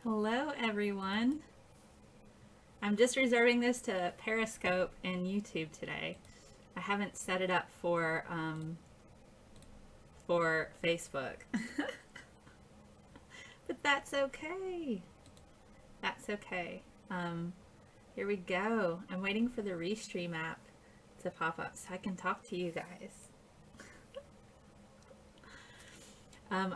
Hello everyone. I'm just reserving this to Periscope and YouTube today. I haven't set it up for Facebook. But that's okay. That's okay. Here we go. I'm waiting for the Restream app to pop up so I can talk to you guys.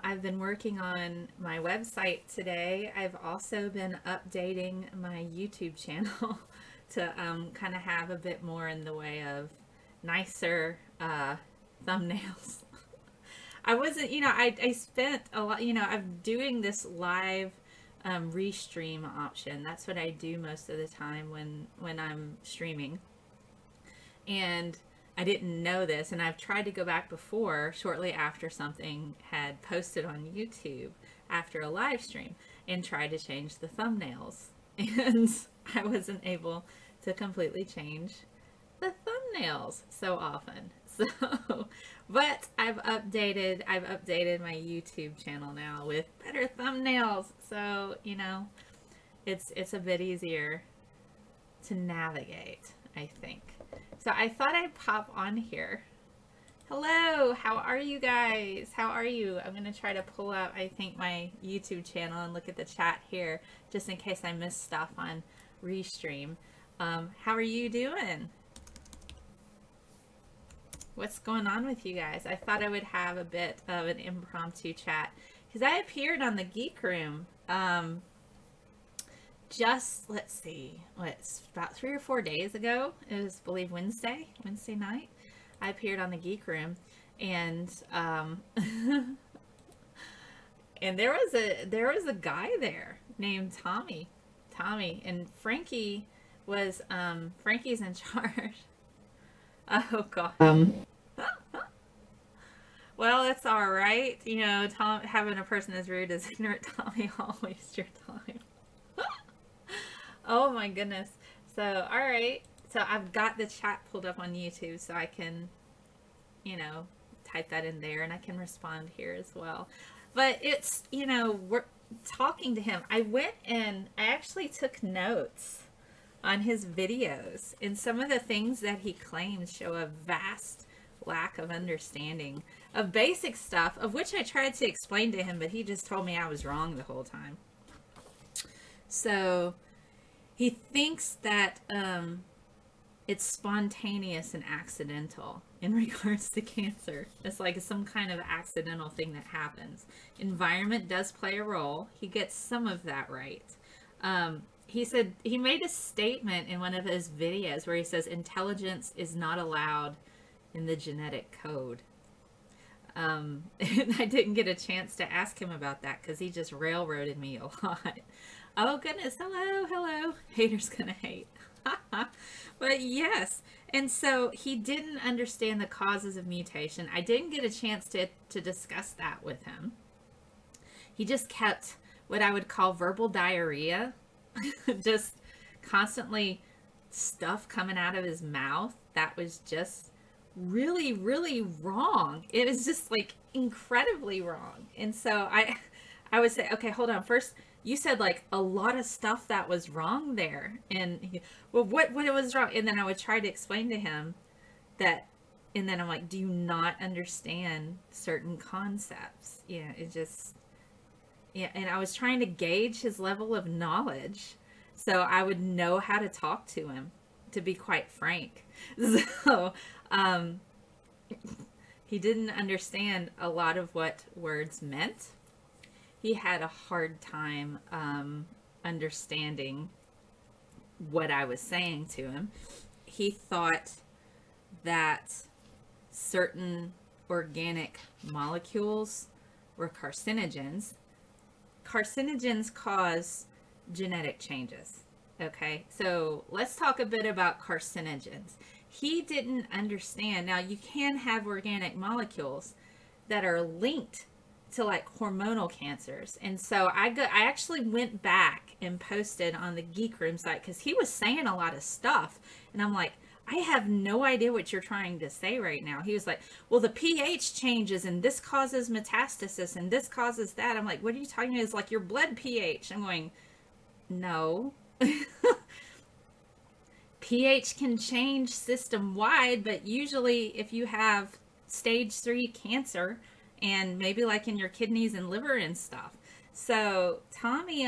I've been working on my website today. I've also been updating my YouTube channel to kind of have a bit more in the way of nicer thumbnails. I wasn't, I spent a lot, I'm doing this live restream option. That's what I do most of the time when I'm streaming. And I didn't know this, and I've tried to go back before, shortly after something had posted on YouTube after a live stream, and tried to change the thumbnails. And I wasn't able to completely change the thumbnails so often. So, but I've updated my YouTube channel now with better thumbnails. So, it's a bit easier to navigate, I think. So I thought I'd pop on here. Hello, how are you guys? How are you? I'm going to try to pull up, I think, my YouTube channel and look at the chat here, just in case I missed stuff on Restream. How are you doing? What's going on with you guys? I thought I would have a bit of an impromptu chat, because I appeared on the Geek Room just, let's see, it's about 3 or 4 days ago. It was, I believe, Wednesday night. I appeared on the Geek Room, and and there was a guy there named Tommy, and Frankie was Frankie's in charge. Oh God. Well, it's all right. Tom, having a person as rude as ignorant Tommy all waste your time. Oh my goodness. So, all right. So I've got the chat pulled up on YouTube so I can, type that in there, and I can respond here as well. But it's, we're talking to him. I went and I actually took notes on his videos, and some of the things that he claims show a vast lack of understanding of basic stuff, of which I tried to explain to him, but he just told me I was wrong the whole time. So he thinks that it's spontaneous and accidental in regards to cancer. It's like some kind of accidental thing that happens. Environment does play a role. He gets some of that right. He said, he made a statement in one of his videos where he says intelligence is not allowed in the genetic code. And I didn't get a chance to ask him about that because he just railroaded me a lot. Oh goodness, hello. Haters gonna hate. But yes, and so he didn't understand the causes of mutation. I didn't get a chance to discuss that with him. He just kept what I would call verbal diarrhea. Just constantly stuff coming out of his mouth that was just really, really wrong. It was just like incredibly wrong. And so I would say, okay, hold on. First, you said like a lot of stuff that was wrong there. And well, what was wrong? And then I would try to explain to him that, and then I'm like, do you not understand certain concepts? It just, and I was trying to gauge his level of knowledge so I would know how to talk to him, to be quite frank. So, he didn't understand a lot of what words meant. He had a hard time understanding what I was saying to him. He thought that certain organic molecules were carcinogens. Carcinogens cause genetic changes. Okay, so let's talk a bit about carcinogens. He didn't understand. Now, you can have organic molecules that are linked to like hormonal cancers. And so I actually went back and posted on the Geek Room site because he was saying a lot of stuff. And I'm like, I have no idea what you're trying to say right now. He was like, well, the pH changes and this causes metastasis and this causes that. I'm like, what are you talking about? It's like your blood pH. I'm going, no. pH can change system-wide, but usually if you have stage 3 cancer and maybe like in your kidneys and liver and stuff. So Tommy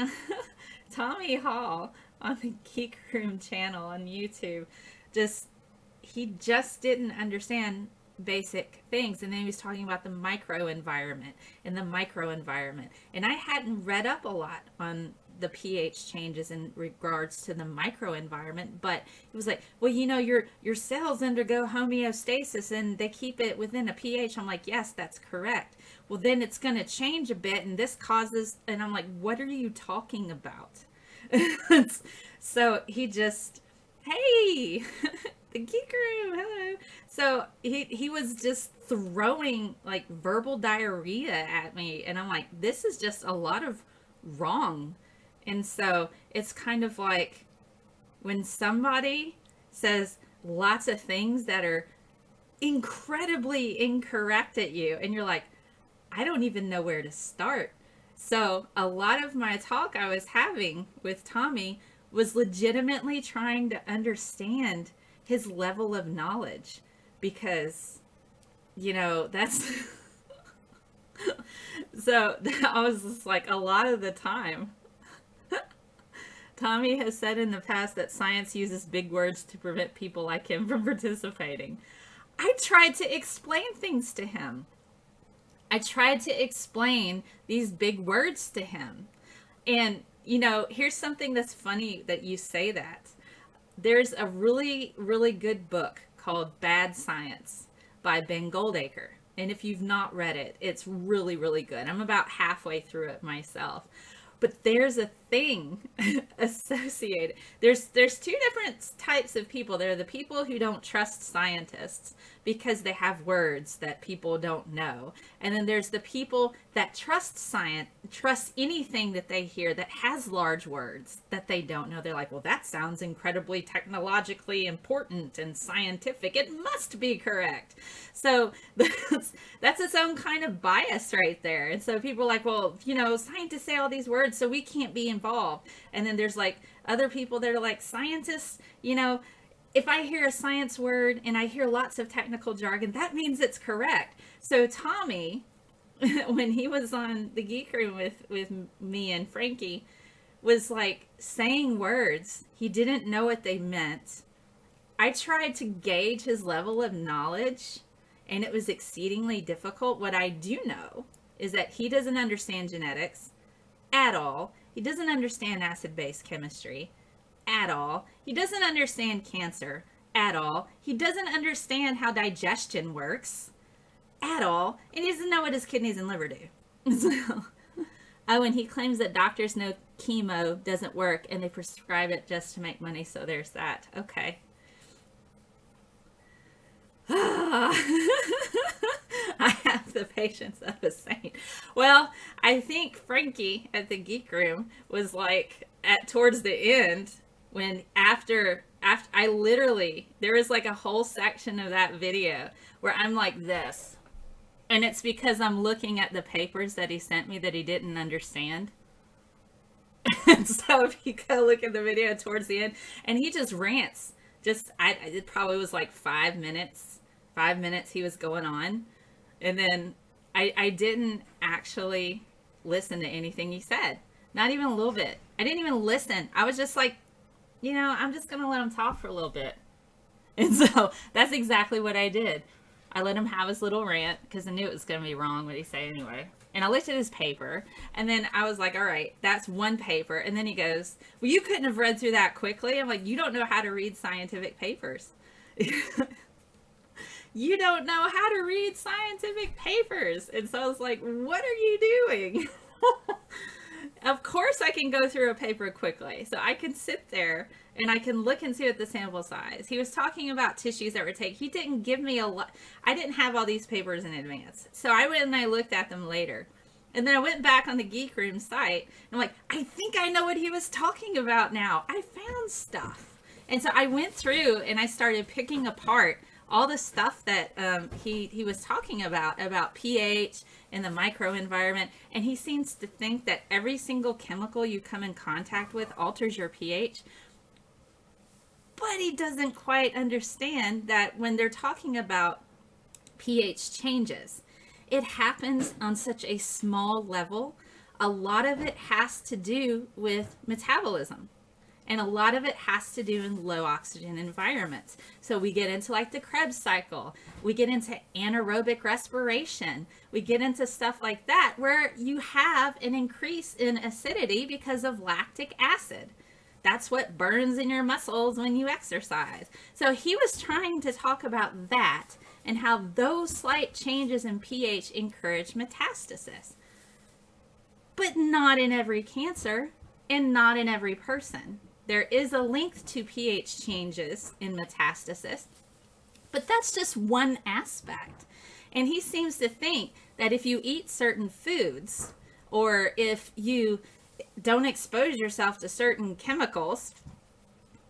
Hall on the Geek Room channel on YouTube, he just didn't understand basic things. And then he was talking about the microenvironment and the microenvironment. And I hadn't read up a lot on the pH changes in regards to the microenvironment, but it was like, well, you know, your cells undergo homeostasis and they keep it within a pH. I'm like, yes, that's correct. Well, then it's going to change a bit and this causes, and I'm like, what are you talking about? So he just, hey, the Geek Room, hello. So he was just throwing like verbal diarrhea at me, and I'm like, this is just a lot of wrong. And so it's kind of like when somebody says lots of things that are incredibly incorrect at you, and you're like, I don't even know where to start. So a lot of my talk I was having with Tommy was legitimately trying to understand his level of knowledge, because, you know, that's so I was just like, a lot of the time Tommy has said in the past that science uses big words to prevent people like him from participating. I tried to explain things to him. I tried to explain these big words to him. And, you know, here's something that's funny that you say that. There's a really, really good book called Bad Science by Ben Goldacre. And if you've not read it, it's really, really good. I'm about halfway through it myself. But there's a thing associated. There's two different types of people. There are the people who don't trust scientists because they have words that people don't know. And then there's the people that trust science, trust anything that they hear that has large words that they don't know. They're like, well, that sounds incredibly technologically important and scientific. It must be correct. So that's its own kind of bias right there. And so people are like, well, you know, scientists say all these words, so we can't be involved. And then there's like other people that are like, scientists, you know, if I hear a science word and I hear lots of technical jargon, that means it's correct. So Tommy, when he was on the Geek Room with me and Frankie, was like saying words. He didn't know what they meant. I tried to gauge his level of knowledge, and it was exceedingly difficult. What I do know is that he doesn't understand genetics at all. He doesn't understand acid-base chemistry at all. He doesn't understand cancer at all. He doesn't understand how digestion works at all. And he doesn't know what his kidneys and liver do. So, oh, and he claims that doctors know chemo doesn't work and they prescribe it just to make money. So there's that. Okay. I have the patience of a saint. Well, I think Frankie at the Geek Room was like towards the end, when after I literally, there was like a whole section of that video where I'm like this, and it's because I'm looking at the papers that he sent me that he didn't understand. And so if you go look at the video towards the end, and he just rants, it probably was like 5 minutes he was going on. And then I didn't actually listen to anything he said. Not even a little bit. I didn't even listen. I was just like, you know, I'm just going to let him talk for a little bit. And so that's exactly what I did. I let him have his little rant because I knew it was going to be wrong what he said anyway. And I looked at his paper, and then I was like, all right, that's one paper. And then he goes, well, you couldn't have read through that quickly. I'm like, you don't know how to read scientific papers. You don't know how to read scientific papers. And so I was like, what are you doing? Of course I can go through a paper quickly. So I can sit there and I can look and see what the sample size. He was talking about tissues that were taken. He didn't give me a lot. I didn't have all these papers in advance. So I went and I looked at them later. And then I went back on the Geek Room site. And I'm like, I think I know what he was talking about now. I found stuff. And so I went through and I started picking apart all the stuff that he was talking about pH and the microenvironment. And he seems to think that every single chemical you come in contact with alters your pH. But he doesn't quite understand that when they're talking about pH changes, it happens on such a small level. A lot of it has to do with metabolism. And a lot of it has to do in low oxygen environments. So we get into like the Krebs cycle. We get into anaerobic respiration. We get into stuff like that where you have an increase in acidity because of lactic acid. That's what burns in your muscles when you exercise. So he was trying to talk about that and how those slight changes in pH encourage metastasis. But not in every cancer and not in every person. There is a link to pH changes in metastasis, but that's just one aspect. And he seems to think that if you eat certain foods, or if you don't expose yourself to certain chemicals,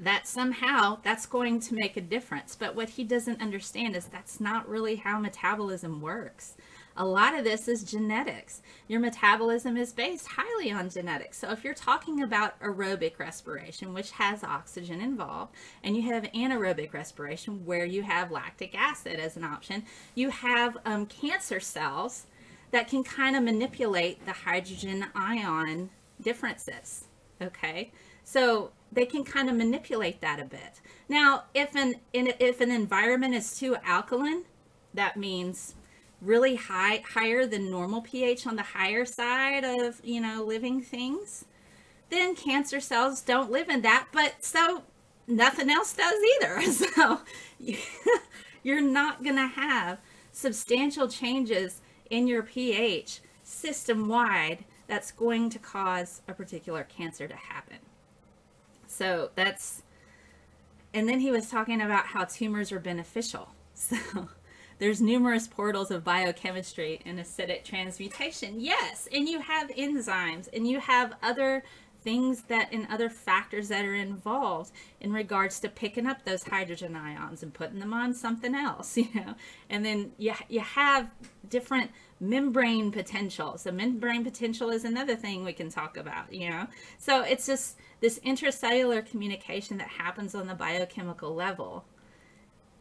that somehow that's going to make a difference. But what he doesn't understand is that's not really how metabolism works. A lot of this is genetics. Your metabolism is based highly on genetics. So if you're talking about aerobic respiration, which has oxygen involved, and you have anaerobic respiration where you have lactic acid as an option, you have cancer cells that can kind of manipulate the hydrogen ion differences. Okay, so they can kind of manipulate that a bit. Now, if an environment is too alkaline, that means really higher than normal pH on the higher side of, living things, then cancer cells don't live in that, but so nothing else does either. So you're not going to have substantial changes in your pH system-wide that's going to cause a particular cancer to happen. So and then he was talking about how tumors are beneficial. So there's numerous portals of biochemistry and acidic transmutation. Yes, and you have enzymes and you have other things and other factors that are involved in regards to picking up those hydrogen ions and putting them on something else, And then you have different membrane potentials. The membrane potential is another thing we can talk about, So it's just this intracellular communication that happens on the biochemical level.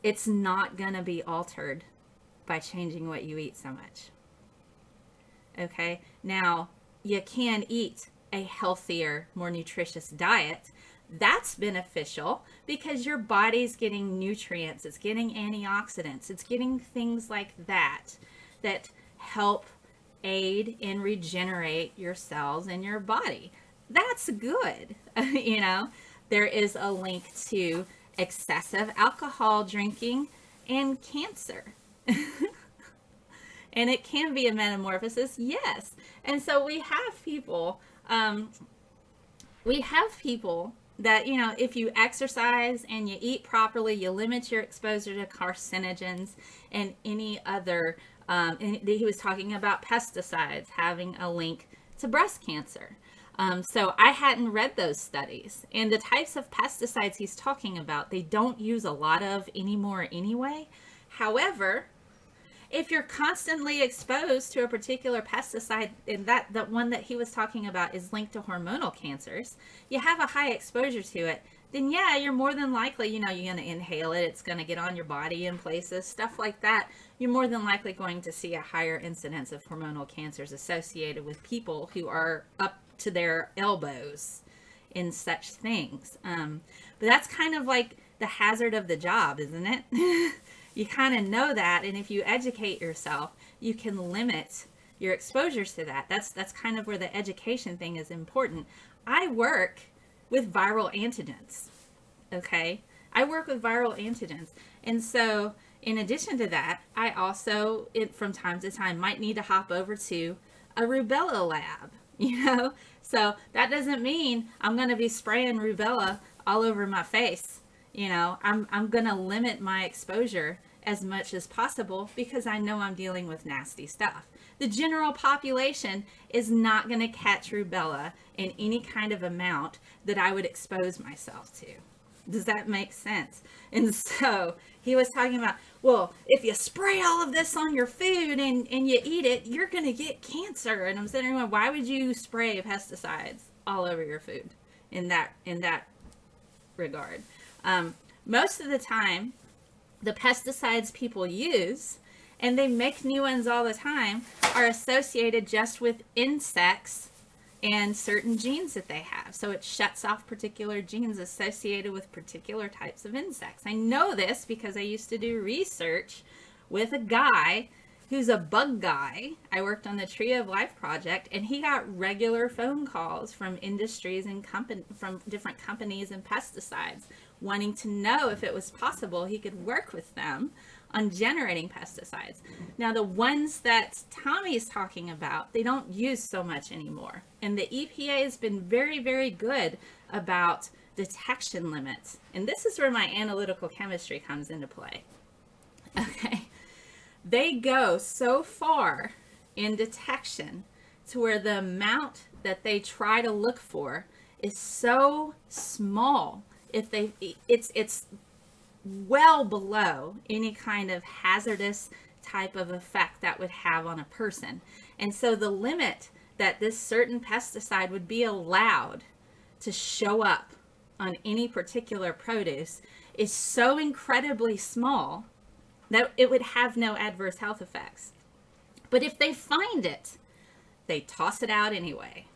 It's not going to be altered by changing what you eat so much. Okay, now you can eat a healthier, more nutritious diet. That's beneficial because your body's getting nutrients, it's getting antioxidants, it's getting things like that help aid and regenerate your cells in your body. That's good. There is a link to excessive alcohol drinking and cancer. And it can be a metamorphosis, yes. And so we have people that, if you exercise and you eat properly, you limit your exposure to carcinogens and any other, he was talking about pesticides having a link to breast cancer. So I hadn't read those studies, and the types of pesticides he's talking about, they don't use a lot of anymore anyway. However, if you're constantly exposed to a particular pesticide, and the one that he was talking about is linked to hormonal cancers, you have a high exposure to it, then yeah, you're more than likely, you're going to inhale it, it's going to get on your body in places, stuff like that. You're more than likely going to see a higher incidence of hormonal cancers associated with people who are up to their elbows in such things. But that's kind of like the hazard of the job, isn't it? You kind of know that, and if you educate yourself, you can limit your exposures to that. That's kind of where the education thing is important. I work with viral antigens, okay? I work with viral antigens, and so in addition to that, I also, from time to time, might need to hop over to a rubella lab, So that doesn't mean I'm going to be spraying rubella all over my face. I'm going to limit my exposure as much as possible because I know I'm dealing with nasty stuff. The general population is not going to catch rubella in any kind of amount that I would expose myself to. Does that make sense? And so he was talking about, well, if you spray all of this on your food and you eat it, you're going to get cancer. And I'm sitting there, why would you spray pesticides all over your food in that regard? Most of the time, the pesticides people use, and they make new ones all the time, are associated just with insects and certain genes that they have. So it shuts off particular genes associated with particular types of insects. I know this because I used to do research with a guy who's a bug guy. I worked on the Tree of Life project, and he got regular phone calls from industries and from different companies and pesticides wanting to know if it was possible he could work with them on generating pesticides. Now, the ones that Tommy is talking about, they don't use so much anymore. And the EPA has been very, very good about detection limits. And this is where my analytical chemistry comes into play. Okay. They go so far in detection to where the amount that they try to look for is so small. It's well below any kind of hazardous type of effect that would have on a person. And so the limit that this certain pesticide would be allowed to show up on any particular produce is so incredibly small that it would have no adverse health effects. But if they find it, they toss it out anyway.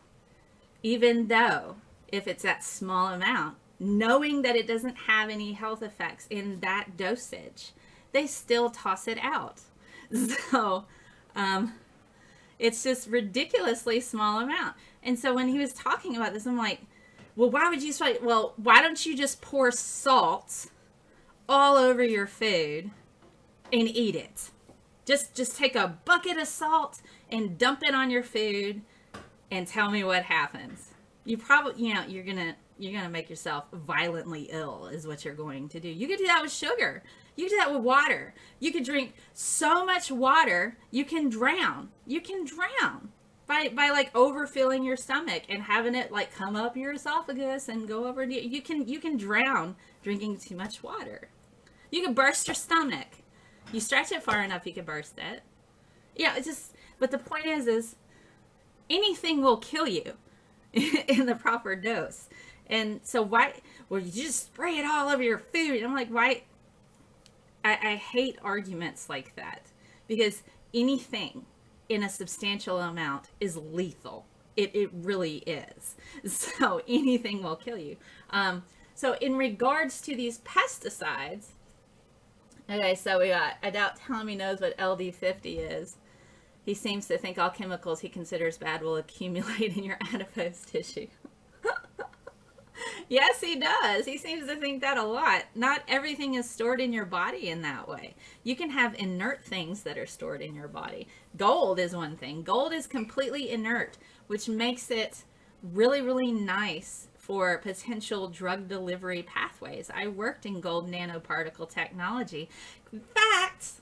Even though if it's that small amount, knowing that it doesn't have any health effects in that dosage, they still toss it out. So it's just ridiculously small amount. And so when he was talking about this, I'm like, well, why would you say, well, why don't you just pour salt all over your food and eat it? Just take a bucket of salt and dump it on your food and tell me what happens. You probably, you're gonna make yourself violently ill is what you're going to do. You could do that with sugar. You could do that with water. You could drink so much water, you can drown. You can drown by like overfilling your stomach and having it like come up your esophagus and go over. You can drown drinking too much water. You can burst your stomach. You stretch it far enough, you can burst it. Yeah, it's just, but the point is anything will kill you in the proper dose. And so why, well, you just spray it all over your food. I'm like, why? I hate arguments like that, because anything in a substantial amount is lethal. It really is. So anything will kill you. So in regards to these pesticides, okay, so we got, I doubt Tommy knows what LD50 is. He seems to think all chemicals he considers bad will accumulate in your adipose tissue. Yes, he does. He seems to think that a lot. Not everything is stored in your body in that way. You can have inert things that are stored in your body. Gold is one thing. Gold is completely inert, which makes it really, really nice for potential drug delivery pathways. I worked in gold nanoparticle technology. In fact,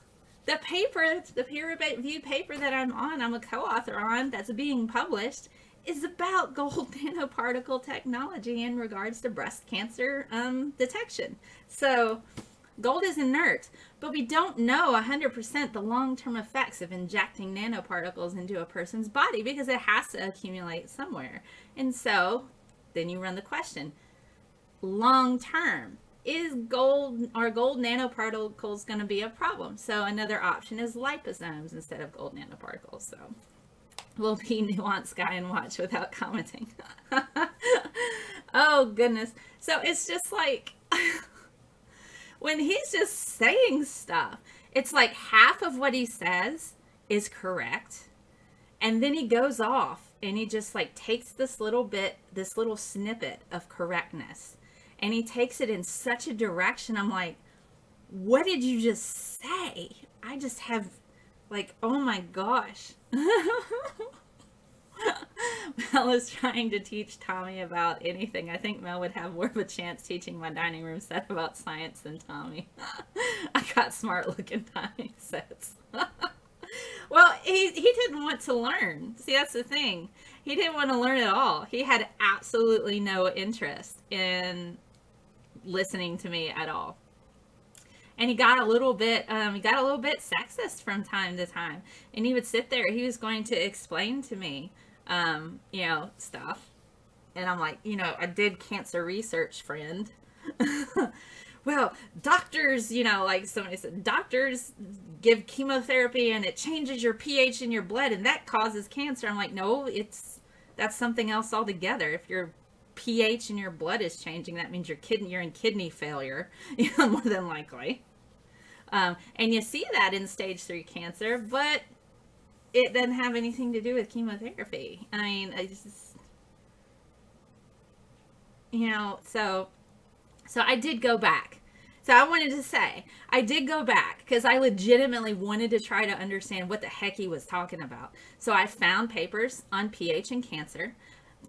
the peer-reviewed paper that I'm a co-author on, that's being published, is about gold nanoparticle technology in regards to breast cancer detection. So gold is inert, but we don't know 100% the long-term effects of injecting nanoparticles into a person's body because it has to accumulate somewhere. And so then you run the question, long-term, are gold nanoparticles going to be a problem? So another option is liposomes instead of gold nanoparticles. So we'll be nuanced guy and watch without commenting. Oh goodness. So it's just like when he's just saying stuff, it's like half of what he says is correct, and then he goes off and he just like takes this little snippet of correctness and he takes it in such a direction. I'm like, what did you just say? I just have like, oh my gosh. Mel is trying to teach Tommy about anything. I think Mel would have more of a chance teaching my dining room set about science than Tommy. I got smart looking dining sets. Well, he didn't want to learn. See, that's the thing. He didn't want to learn at all. He had absolutely no interest in listening to me at all. And he got a little bit sexist from time to time. And he would sit there, he was going to explain to me, you know, stuff. And I'm like, you know, I did cancer research, friend. Well, doctors, you know, like somebody said, doctors give chemotherapy and it changes your pH in your blood and that causes cancer. I'm like, no, that's something else altogether. If your pH in your blood is changing, that means you're in kidney failure, you know, more than likely. And you see that in stage 3 cancer, but it doesn't have anything to do with chemotherapy. I mean, I just, you know, so I did go back. So I wanted to say, I did go back because I legitimately wanted to try to understand what the heck he was talking about. So I found papers on pH and cancer.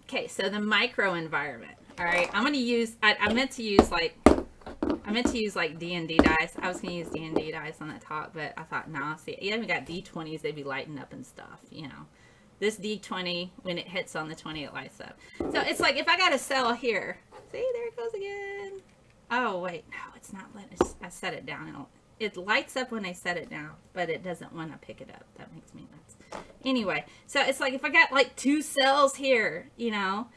Okay, so the microenvironment. All right, I'm going to use, I meant to use like D&D dice. I was going to use D&D dice on that talk, but I thought, nah, see, you haven't got D20s, they'd be lighting up and stuff, you know. This D20, when it hits on the 20, it lights up. So it's like, if I got a cell here, see, there it goes again. Oh, wait, no, it's not letting us, I set it down. It lights up when I set it down, but it doesn't want to pick it up. That makes me nuts. Anyway, so it's like, if I got like 2 cells here, you know,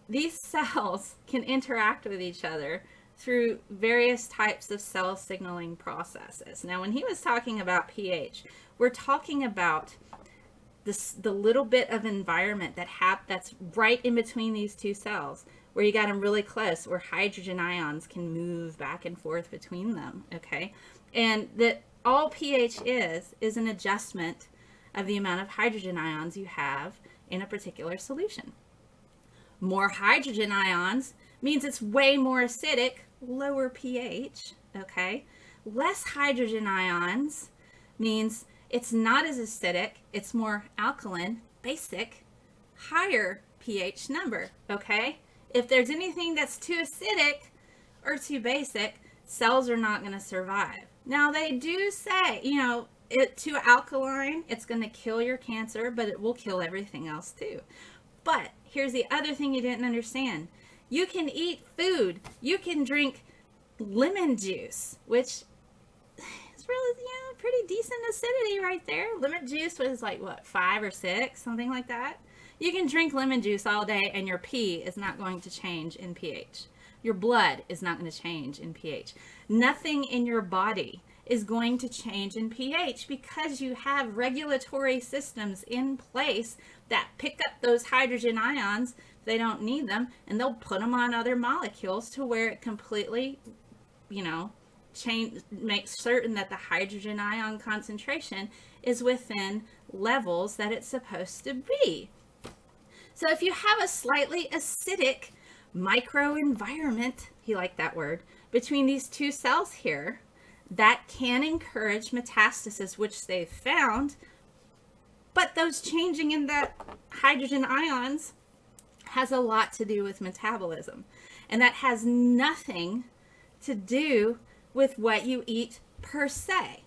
these cells can interact with each other through various types of cell signaling processes. Now, when he was talking about pH, we're talking about the little bit of environment that's right in between these 2 cells, where you got them really close, where hydrogen ions can move back and forth between them, okay? And that all pH is an adjustment of the amount of hydrogen ions you have in a particular solution. More hydrogen ions means it's way more acidic, lower pH, okay? Less hydrogen ions means it's not as acidic, it's more alkaline, basic, higher pH number, okay? If there's anything that's too acidic or too basic, cells are not going to survive. Now, they do say, you know, too alkaline, it's going to kill your cancer, but it will kill everything else too. But here's the other thing you didn't understand. You can eat food. You can drink lemon juice, which is really, you know, pretty decent acidity right there. Lemon juice was like, what, 5 or 6, something like that? You can drink lemon juice all day and your pee is not going to change in pH. Your blood is not going to change in pH. Nothing in your body is going to change in pH because you have regulatory systems in place that pick up those hydrogen ions if they don't need them, and they'll put them on other molecules to where it completely, you know, makes certain that the hydrogen ion concentration is within levels that it's supposed to be. So if you have a slightly acidic microenvironment, he liked that word, between these 2 cells here, that can encourage metastasis, which they've found. But those changing in the hydrogen ions has a lot to do with metabolism. And that has nothing to do with what you eat per se.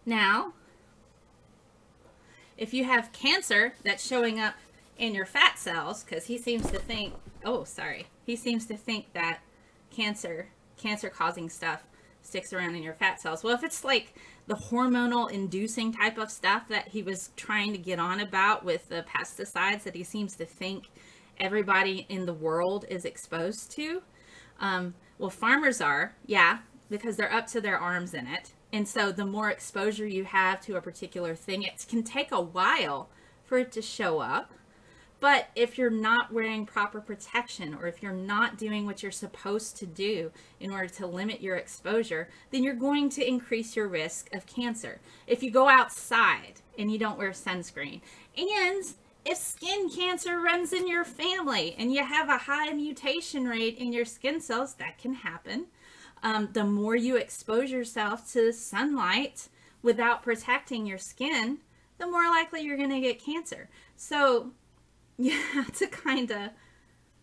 Now, if you have cancer that's showing up in your fat cells, because he seems to think, he seems to think that cancer causing stuff sticks around in your fat cells. Well, if it's like the hormonal inducing type of stuff that he was trying to get on about with the pesticides that he seems to think everybody in the world is exposed to, well, farmers are, yeah, because they're up to their arms in it. And so the more exposure you have to a particular thing, it can take a while for it to show up. But if you're not wearing proper protection, or if you're not doing what you're supposed to do in order to limit your exposure, then you're going to increase your risk of cancer. If you go outside and you don't wear sunscreen, and if skin cancer runs in your family and you have a high mutation rate in your skin cells, that can happen. The more you expose yourself to sunlight without protecting your skin, the more likely you're going to get cancer. So you have to kind of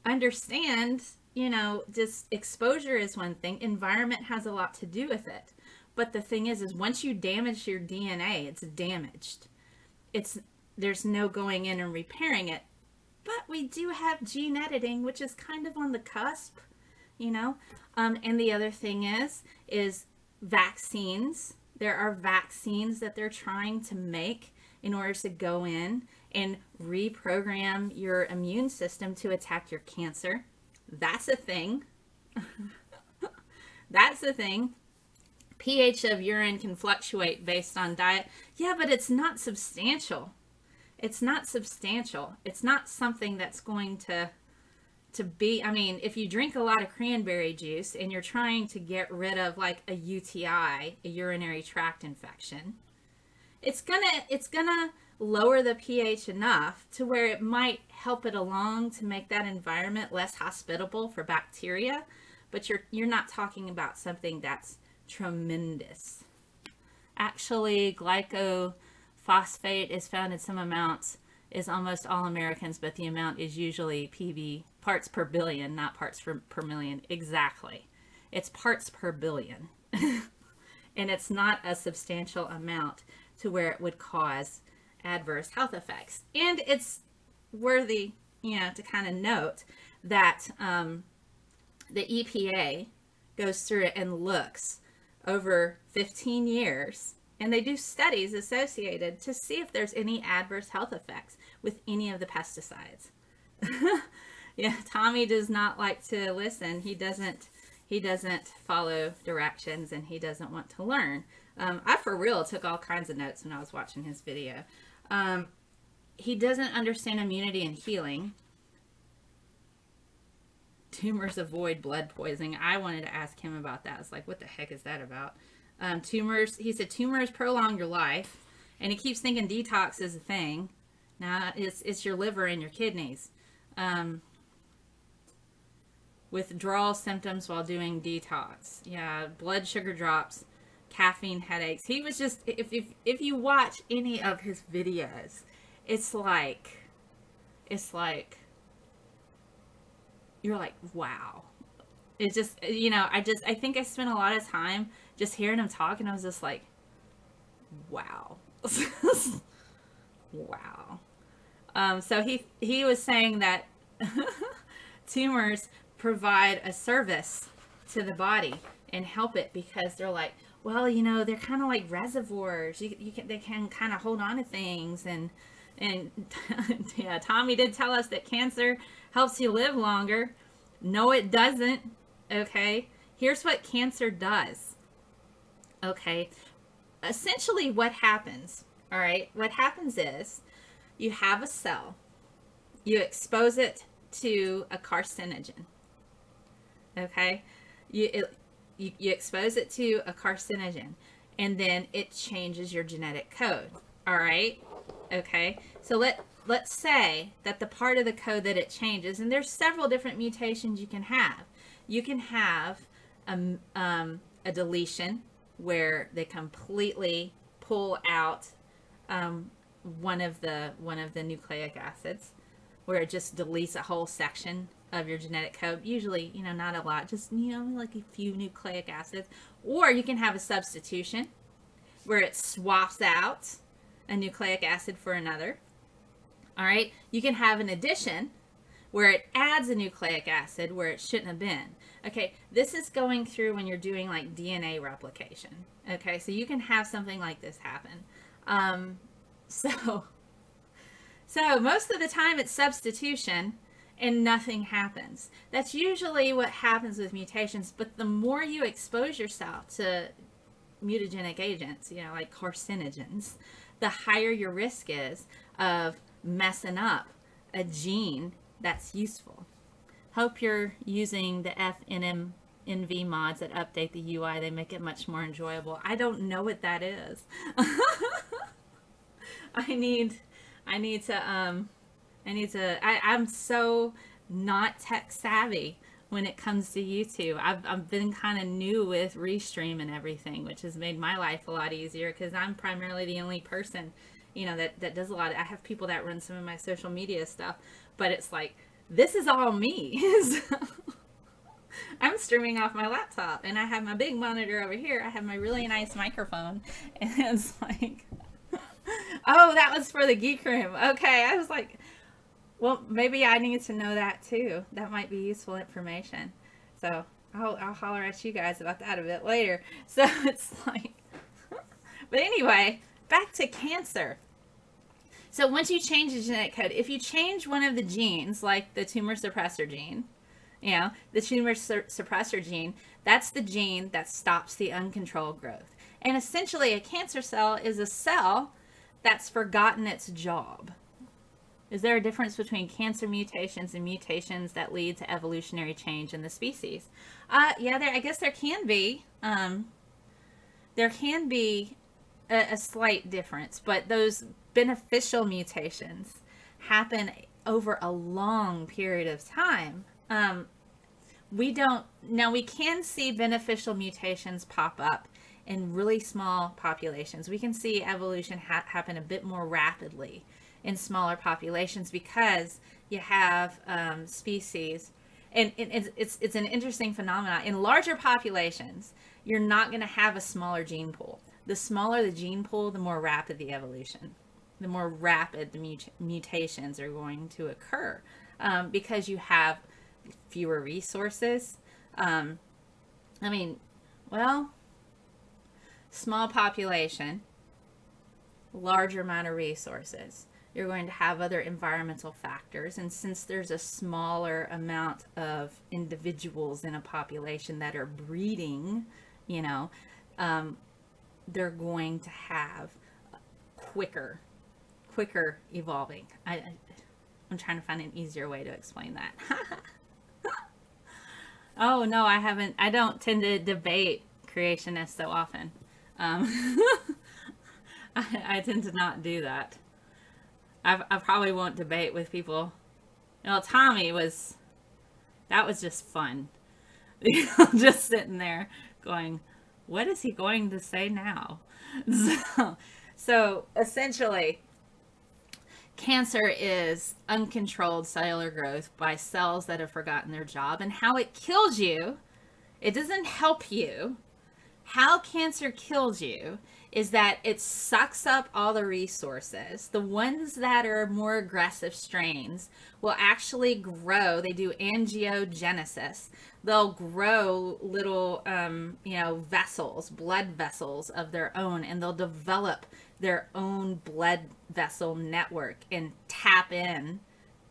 understand, you know, just exposure is one thing. Environment has a lot to do with it. But the thing is once you damage your DNA, it's damaged. There's no going in and repairing it. but we do have gene editing, which is kind of on the cusp, you know. And the other thing is vaccines. There are vaccines that they're trying to make in order to go in and reprogram your immune system to attack your cancer. That's a thing. That's a thing. pH of urine can fluctuate based on diet. Yeah, but it's not substantial. It's not substantial. It's not something that's going to be, I mean, if you drink a lot of cranberry juice and you're trying to get rid of like a UTI, a urinary tract infection, it's gonna lower the pH enough to where it might help it along to make that environment less hospitable for bacteria, but you're not talking about something that's tremendous. Actually, glycophosphate is found in some amounts, is almost all Americans, but the amount is usually PB, parts per billion, not parts per million. Exactly. It's parts per billion. And it's not a substantial amount to where it would cause adverse health effects. And it's worthy, you know, to kind of note that the EPA goes through it and looks over 15 years, and they do studies associated to see if there's any adverse health effects with any of the pesticides. Yeah, Tommy does not like to listen. He doesn't follow directions, and he doesn't want to learn. I for real took all kinds of notes when I was watching his video. He doesn't understand immunity and healing. Tumors avoid blood poisoning. I wanted to ask him about that. I was like, what the heck is that about? Tumors, he said tumors prolong your life, and he keeps thinking detox is a thing. Now it's your liver and your kidneys. Withdrawal symptoms while doing detox. Yeah, blood sugar drops, caffeine headaches. He was just, if you watch any of his videos, it's like you're like, wow. It's just, you know, I think I spent a lot of time just hearing him talk, and I was just like, wow. Wow. So he was saying that tumors provide a service to the body and help it, because they're like, well, you know, they're kind of like reservoirs. They can kind of hold on to things, and yeah, Tommy did tell us that cancer helps you live longer. No, it doesn't. Okay, here's what cancer does. Okay, essentially what happens, all right, what happens is you have a cell, you expose it to a carcinogen. Okay, you expose it to a carcinogen, and then it changes your genetic code. All right, okay, so let's say that the part of the code that it changes, and there's several different mutations you can have. You can have a deletion where they completely pull out one of the nucleic acids, where it just deletes a whole section of your genetic code. Usually, you know, not a lot, just, you know, like a few nucleic acids. Or you can have a substitution where it swaps out a nucleic acid for another. All right, you can have an addition where it adds a nucleic acid where it shouldn't have been. Okay, this is going through when you're doing like DNA replication. Okay, so you can have something like this happen. So most of the time it's substitution and nothing happens. That's usually what happens with mutations, but the more you expose yourself to mutagenic agents, you know, like carcinogens, the higher your risk is of messing up a gene that's useful. Hope you're using the FNMNV mods that update the UI. They make it much more enjoyable. I don't know what that is. I'm so not tech savvy when it comes to YouTube. I've been kind of new with Restream and everything, which has made my life a lot easier, because I'm primarily the only person, you know, that does a lot. I have people that run some of my social media stuff, but it's like, this is all me. So, I'm streaming off my laptop, and I have my big monitor over here. I have my really nice microphone, and it's like, oh, that was for the Geek Room. Okay, I was like, Well, maybe I need to know that too. That might be useful information. So I'll holler at you guys about that a bit later. So it's like, but anyway, back to cancer. So once you change the genetic code, if you change one of the genes, like the tumor suppressor gene, the tumor suppressor gene, that's the gene that stops the uncontrolled growth. And essentially, a cancer cell is a cell that's forgotten its job. Is there a difference between cancer mutations and mutations that lead to evolutionary change in the species? Yeah, I guess there can be. There can be a slight difference, but those beneficial mutations happen over a long period of time. We can see beneficial mutations pop up in really small populations. We can see evolution happen a bit more rapidly in smaller populations because you have species, and it's an interesting phenomenon. In larger populations, you're not going to have a smaller gene pool. The smaller the gene pool, the more rapid the evolution, the more rapid the mutations are going to occur, because you have fewer resources. Small population, larger amount of resources. You're going to have other environmental factors, and since there's a smaller amount of individuals in a population that are breeding, they're going to have quicker evolving. I'm trying to find an easier way to explain that. Oh no, I haven't. I don't tend to debate creationists so often. I tend to not do that. I probably won't debate with people. Tommy that was just fun. Just sitting there going, what is he going to say now? So essentially, cancer is uncontrolled cellular growth by cells that have forgotten their job, and how it kills you, it doesn't help you. How cancer kills you is that it sucks up all the resources. The ones that are more aggressive strains will actually grow. They do angiogenesis. They'll grow little, vessels, blood vessels of their own, and they'll develop their own blood vessel network and tap in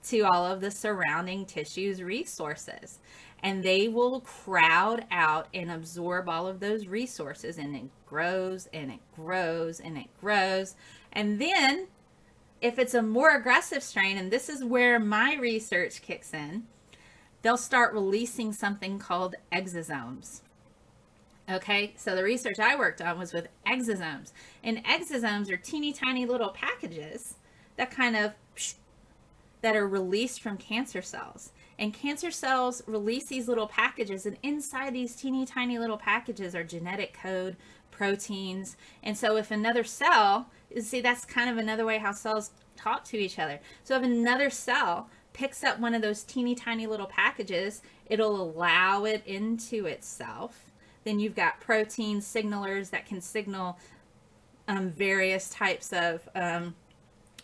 to all of the surrounding tissue's resources. And they will crowd out and absorb all of those resources, and it grows and it grows and it grows. And then if it's a more aggressive strain, and this is where my research kicks in, they'll start releasing something called exosomes. Okay, so the research I worked on was with exosomes. And exosomes are teeny tiny little packages that that are released from cancer cells. And cancer cells release these little packages, and inside these teeny tiny little packages are genetic code, proteins. And so if another cell, see, that's kind of another way how cells talk to each other. So if another cell picks up one of those teeny tiny little packages, it'll allow it into itself. Then you've got protein signalers that can signal various types of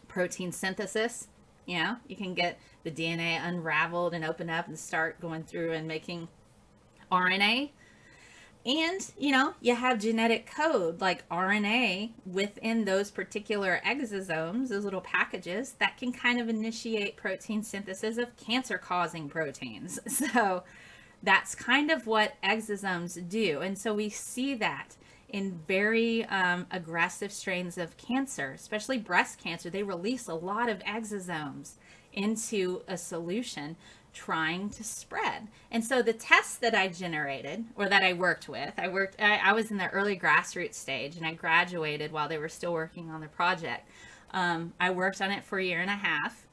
protein synthesis. You can get the DNA unraveled and open up and start going through and making RNA. And, you have genetic code like RNA within those particular exosomes, those little packages that can kind of initiate protein synthesis of cancer-causing proteins. So that's kind of what exosomes do. And so we see that in very aggressive strains of cancer, especially breast cancer. They release a lot of exosomes into a solution trying to spread. And so the tests that I generated, or that I worked with, I was in the early grassroots stage, and I graduated while they were still working on the project. I worked on it for a year and a half.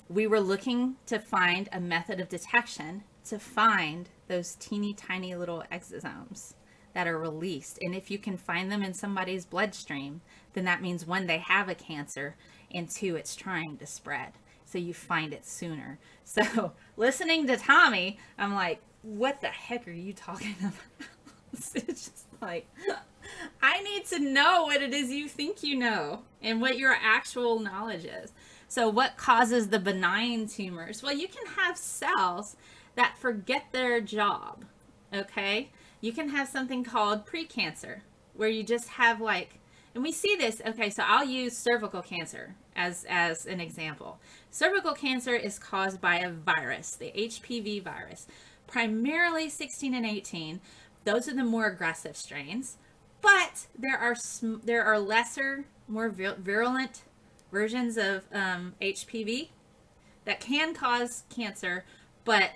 We were looking to find a method of detection to find those teeny tiny little exosomes that are released. And if you can find them in somebody's bloodstream, then that means one, they have a cancer, and two, it's trying to spread. So you find it sooner. So listening to Tommy, I'm like, what the heck are you talking about? It's just like, I need to know what it is you think you know and what your actual knowledge is. So what causes the benign tumors? Well, you can have cells that forget their job, okay? You can have something called precancer, where you just have like, and we see this, okay, so I'll use cervical cancer as an example. Cervical cancer is caused by a virus, the HPV virus, primarily 16 and 18. Those are the more aggressive strains, but there are lesser, more virulent versions of HPV that can cause cancer, but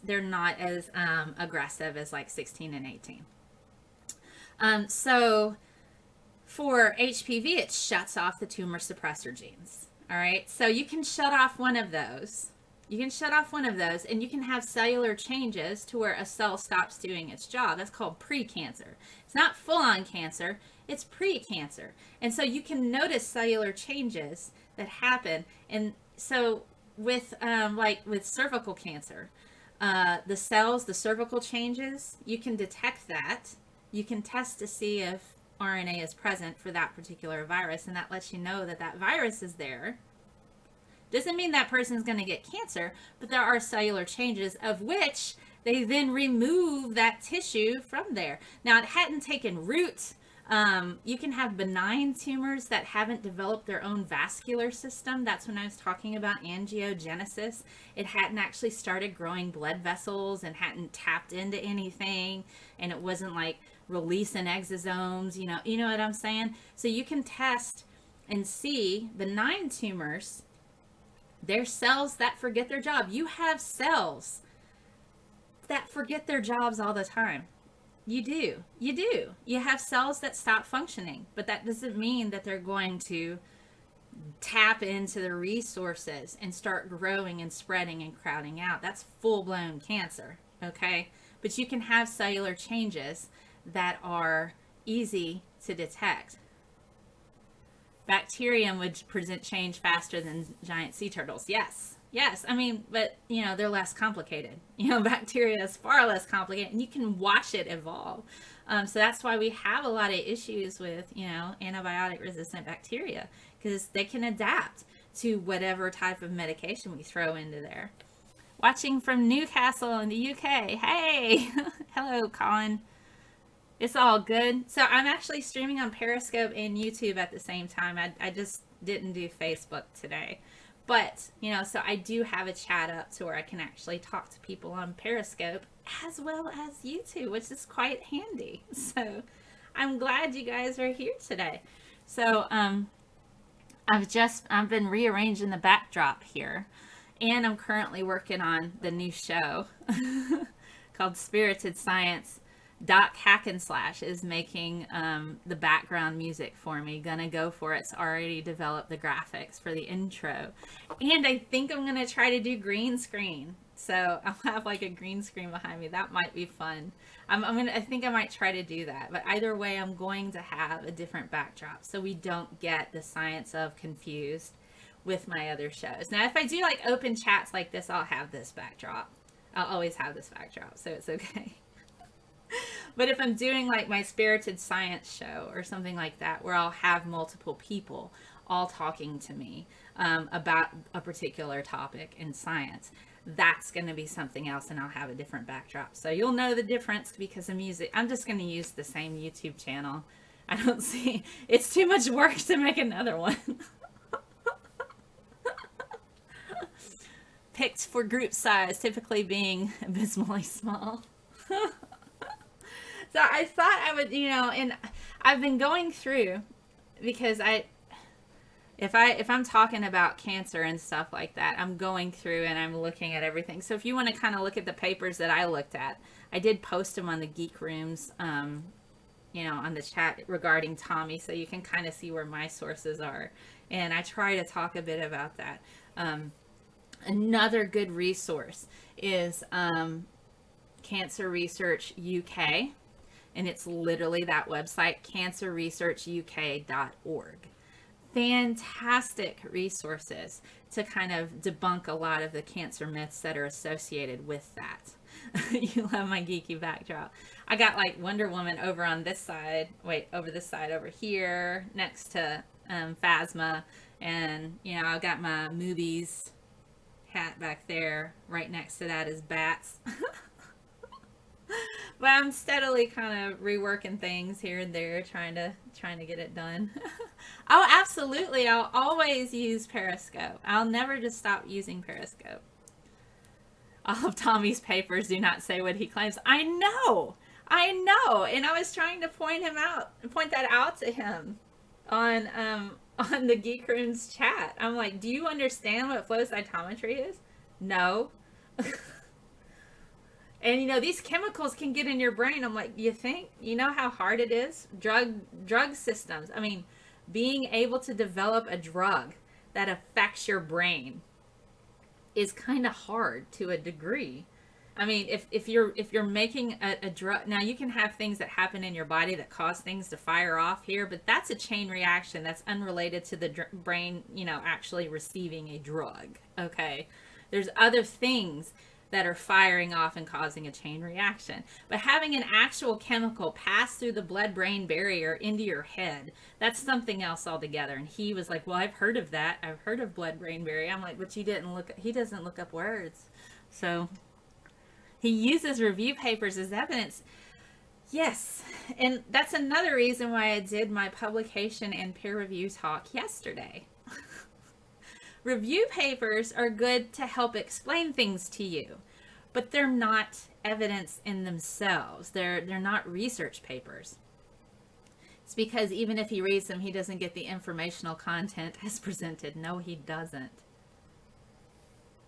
they're not as aggressive as like 16 and 18. So for HPV, it shuts off the tumor suppressor genes. All right, so you can shut off one of those. You can shut off one of those, and you can have cellular changes to where a cell stops doing its job. That's called precancer. It's not full-on cancer, it's pre-cancer. And so you can notice cellular changes that happen. And so with like with cervical cancer, the cells, the cervical changes, you can detect that. You can test to see if RNA is present for that particular virus, and that lets you know that that virus is there. Doesn't mean that person's going to get cancer, but there are cellular changes of which they then remove that tissue from there. Now, it hadn't taken root. You can have benign tumors that haven't developed their own vascular system. That's when I was talking about angiogenesis. It hadn't actually started growing blood vessels and hadn't tapped into anything, and it wasn't like releasing exosomes, you know what I'm saying? So you can test and see benign tumors. They're cells that forget their job. You have cells that forget their jobs all the time. You do. You do. You have cells that stop functioning, but that doesn't mean that they're going to tap into the resources and start growing and spreading and crowding out. That's full-blown cancer, okay? But you can have cellular changes that are easy to detect. Bacterium would present change faster than giant sea turtles. Yes. Yes. I mean, but, they're less complicated. Bacteria is far less complicated, and you can watch it evolve. So that's why we have a lot of issues with, antibiotic resistant bacteria, because they can adapt to whatever type of medication we throw into there. Watching from Newcastle in the UK. Hey, hello, Colin. It's all good. So I'm actually streaming on Periscope and YouTube at the same time. I just didn't do Facebook today. But, so I do have a chat up to where I can actually talk to people on Periscope as well as YouTube, which is quite handy. So I'm glad you guys are here today. So I've been rearranging the backdrop here, and I'm currently working on the new show called Spirited Science. Doc Hackenslash is making the background music for me. Gonna go for it. It's already developed the graphics for the intro, and I think I'm gonna try to do green screen. So I'll have like a green screen behind me. That might be fun. I think I might try to do that. But either way, I'm going to have a different backdrop so we don't get the science of confused with my other shows. Now, if I do like open chats like this, I'll have this backdrop. I'll always have this backdrop, so it's okay. But if I'm doing like my Spirited Science show or something like that, where I'll have multiple people all talking to me about a particular topic in science, that's going to be something else, and I'll have a different backdrop. So you'll know the difference because of music. I'm just going to use the same YouTube channel. I don't see, it's too much work to make another one. Picked for group size, typically being abysmally small. So I thought I would, and I've been going through, because if I'm talking about cancer and stuff like that, I'm going through and I'm looking at everything. So if you want to kind of look at the papers that I looked at, I did post them on the Geek Rooms, on the chat regarding Tommy, so you can kind of see where my sources are. And I try to talk a bit about that. Another good resource is Cancer Research UK. And it's literally that website, cancerresearchuk.org. Fantastic resources to kind of debunk a lot of the cancer myths that are associated with that. You love my geeky backdrop. I got like Wonder Woman over on this side, over this side over here, next to Phasma, And, you know, I've got my movies hat back there. Right next to that is bats. But I'm steadily kind of reworking things here and there, trying to get it done. Oh, absolutely. I'll always use Periscope. I'll never just stop using Periscope. All of Tommy's papers do not say what he claims. I know. And I was trying to point that out to him on the Geek Room's chat. I'm like, do you understand what flow cytometry is? No. And, you know, these chemicals can get in your brain. I'm like, you think? You know how hard it is? Drug systems. I mean, being able to develop a drug that affects your brain is kind of hard to a degree. I mean, if you're making a drug, now you can have things that happen in your body that cause things to fire off here, but that's a chain reaction that's unrelated to the brain, you know, actually receiving a drug. Okay, there's other things that are firing off and causing a chain reaction. But having an actual chemical pass through the blood-brain barrier into your head, that's something else altogether. And he was like, well, I've heard of that. I've heard of blood-brain barrier. I'm like, but he doesn't look up words. So he uses review papers as evidence. Yes. And that's another reason why I did my publication and peer review talk yesterday. Review papers are good to help explain things to you, but they're not evidence in themselves. They're not research papers. It's because even if he reads them, he doesn't get the informational content as presented. No, he doesn't.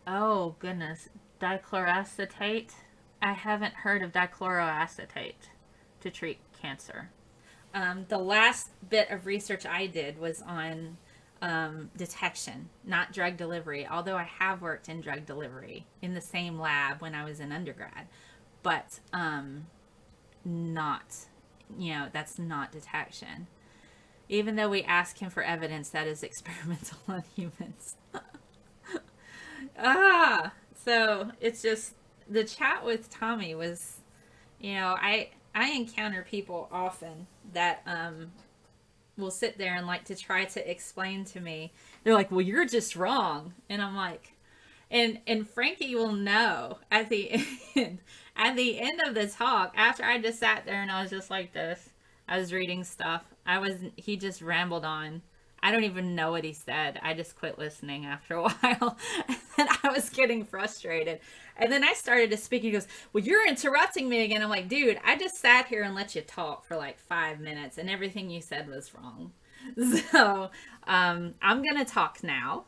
Oh, goodness. Dichloroacetate? I haven't heard of dichloroacetate to treat cancer. The last bit of research I did was on detection, not drug delivery, although I have worked in drug delivery in the same lab when I was in undergrad, but not, you know, that's not detection. Even though we ask him for evidence, that is experimental on humans. So it's just, the chat with Tommy was, you know, I encounter people often that will sit there and like to try to explain to me. They're like, well, you're just wrong. And I'm like, and Frankie will know at the end of the talk, after I just sat there and I was just like this, I was reading stuff. He just rambled on. I don't even know what he said. I just quit listening after a while. And I was getting frustrated. And then I started to speak. He goes, well, you're interrupting me again. I'm like, dude, I just sat here and let you talk for like 5 minutes and everything you said was wrong. So I'm going to talk now.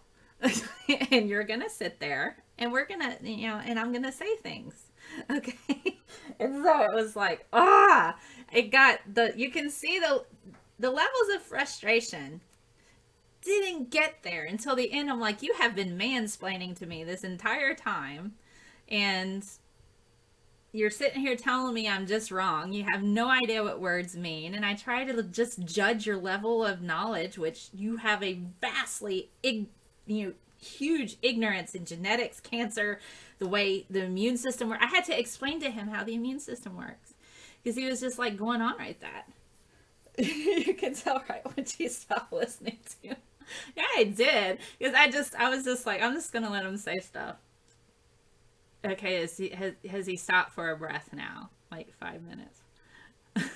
And you're going to sit there. And we're going to, you know, and I'm going to say things. Okay. And so it was like, it got you can see the levels of frustration didn't get there until the end. I'm like, you have been mansplaining to me this entire time, and you're sitting here telling me I'm just wrong. You have no idea what words mean, and I try to just judge your level of knowledge, which you have a vastly, huge ignorance in genetics, cancer, the way the immune system works. I had to explain to him how the immune system works because he was just like going on right that. You can tell right when she stopped listening to. Yeah, I did. Because I was just like, I'm just going to let him say stuff. Okay, has he stopped for a breath now? Like 5 minutes.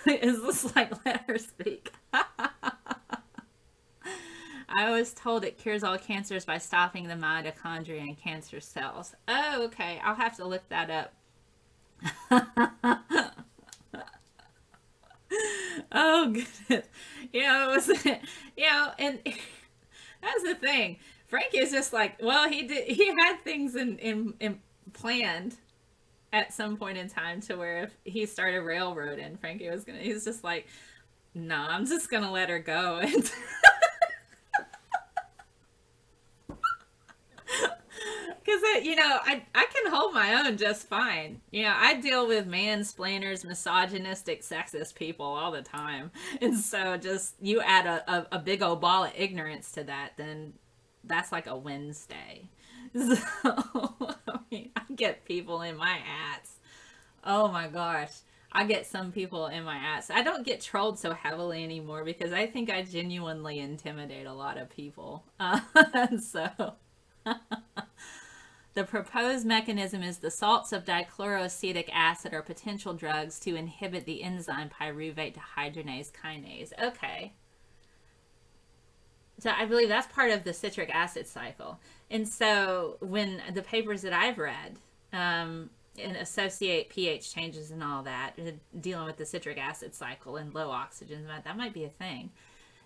Is this like, let her speak? I was told it cures all cancers by stopping the mitochondria in cancer cells. Oh, okay. I'll have to look that up. Oh, goodness. You know, it was, you know, and that's the thing. Frankie is just like, well, he had things in planned at some point in time to where if he started railroading, Frankie was he's just like, no, I'm just gonna let her go. And because, you know, I can hold my own just fine. You know, I deal with mansplainers, misogynistic, sexist people all the time. And so just you add a big old ball of ignorance to that, then that's like a Wednesday. So, I mean, I get people in my ads. Oh my gosh. I get some people in my ass. I don't get trolled so heavily anymore because I think I genuinely intimidate a lot of people. So the proposed mechanism is the salts of dichloroacetic acid are potential drugs to inhibit the enzyme pyruvate dehydrogenase kinase. Okay. So I believe that's part of the citric acid cycle. And so when the papers that I've read and associate pH changes and all that, dealing with the citric acid cycle and low oxygen, that might be a thing.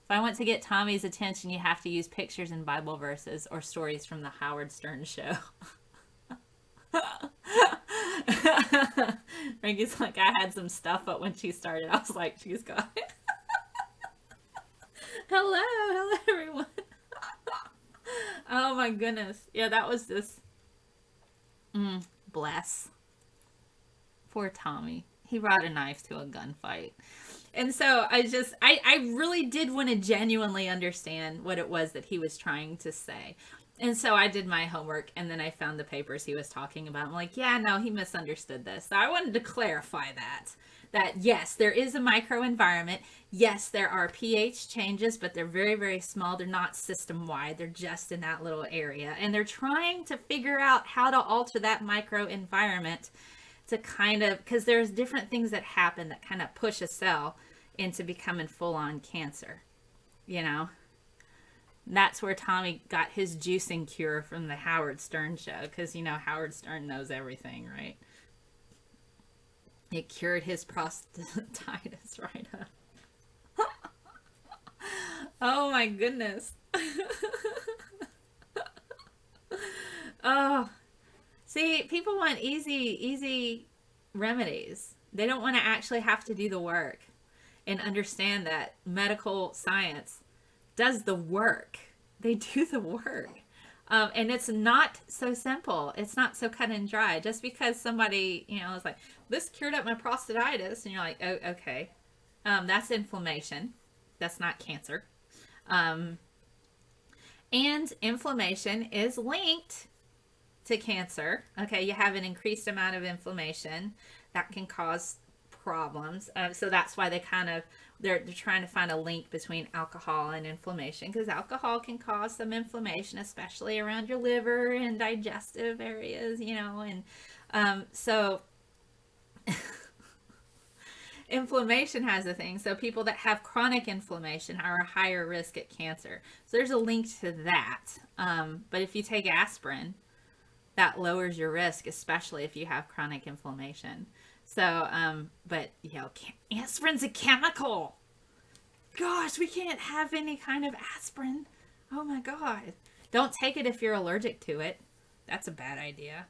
If I want to get Tommy's attention, you have to use pictures and Bible verses or stories from the Howard Stern show. Frankie's like, I had some stuff, but when she started, I was like, she's got it. Hello everyone. Oh my goodness. Yeah, that was just bless. Poor Tommy. He brought a knife to a gunfight. And so I really did want to genuinely understand what it was that he was trying to say. And so I did my homework, and then I found the papers he was talking about. I'm like, yeah, no, he misunderstood this. So I wanted to clarify that yes, there is a microenvironment. Yes, there are pH changes, but they're very, very small. They're not system-wide. They're just in that little area. And they're trying to figure out how to alter that microenvironment to kind of, because there's different things that happen that kind of push a cell into becoming full-on cancer, you know? That's where Tommy got his juicing cure from the Howard Stern show, because, you know, Howard Stern knows everything, right? It cured his prostatitis right up. Oh my goodness. Oh, see, people want easy remedies. They don't want to actually have to do the work and understand that medical science does the work. They do the work. And it's not so simple. It's not so cut and dry. Just because somebody, you know, is like, this cured up my prostatitis, and you're like, oh, okay. That's inflammation. That's not cancer. And inflammation is linked to cancer. Okay, you have an increased amount of inflammation that can cause problems. So that's why they're trying to find a link between alcohol and inflammation, because alcohol can cause some inflammation, especially around your liver and digestive areas, you know, and so inflammation has a thing. So people that have chronic inflammation are a higher risk at cancer. So there's a link to that. But if you take aspirin, that lowers your risk, especially if you have chronic inflammation. So, but, you know, aspirin's a chemical. Gosh, we can't have any kind of aspirin. Oh my God. Don't take it if you're allergic to it. That's a bad idea.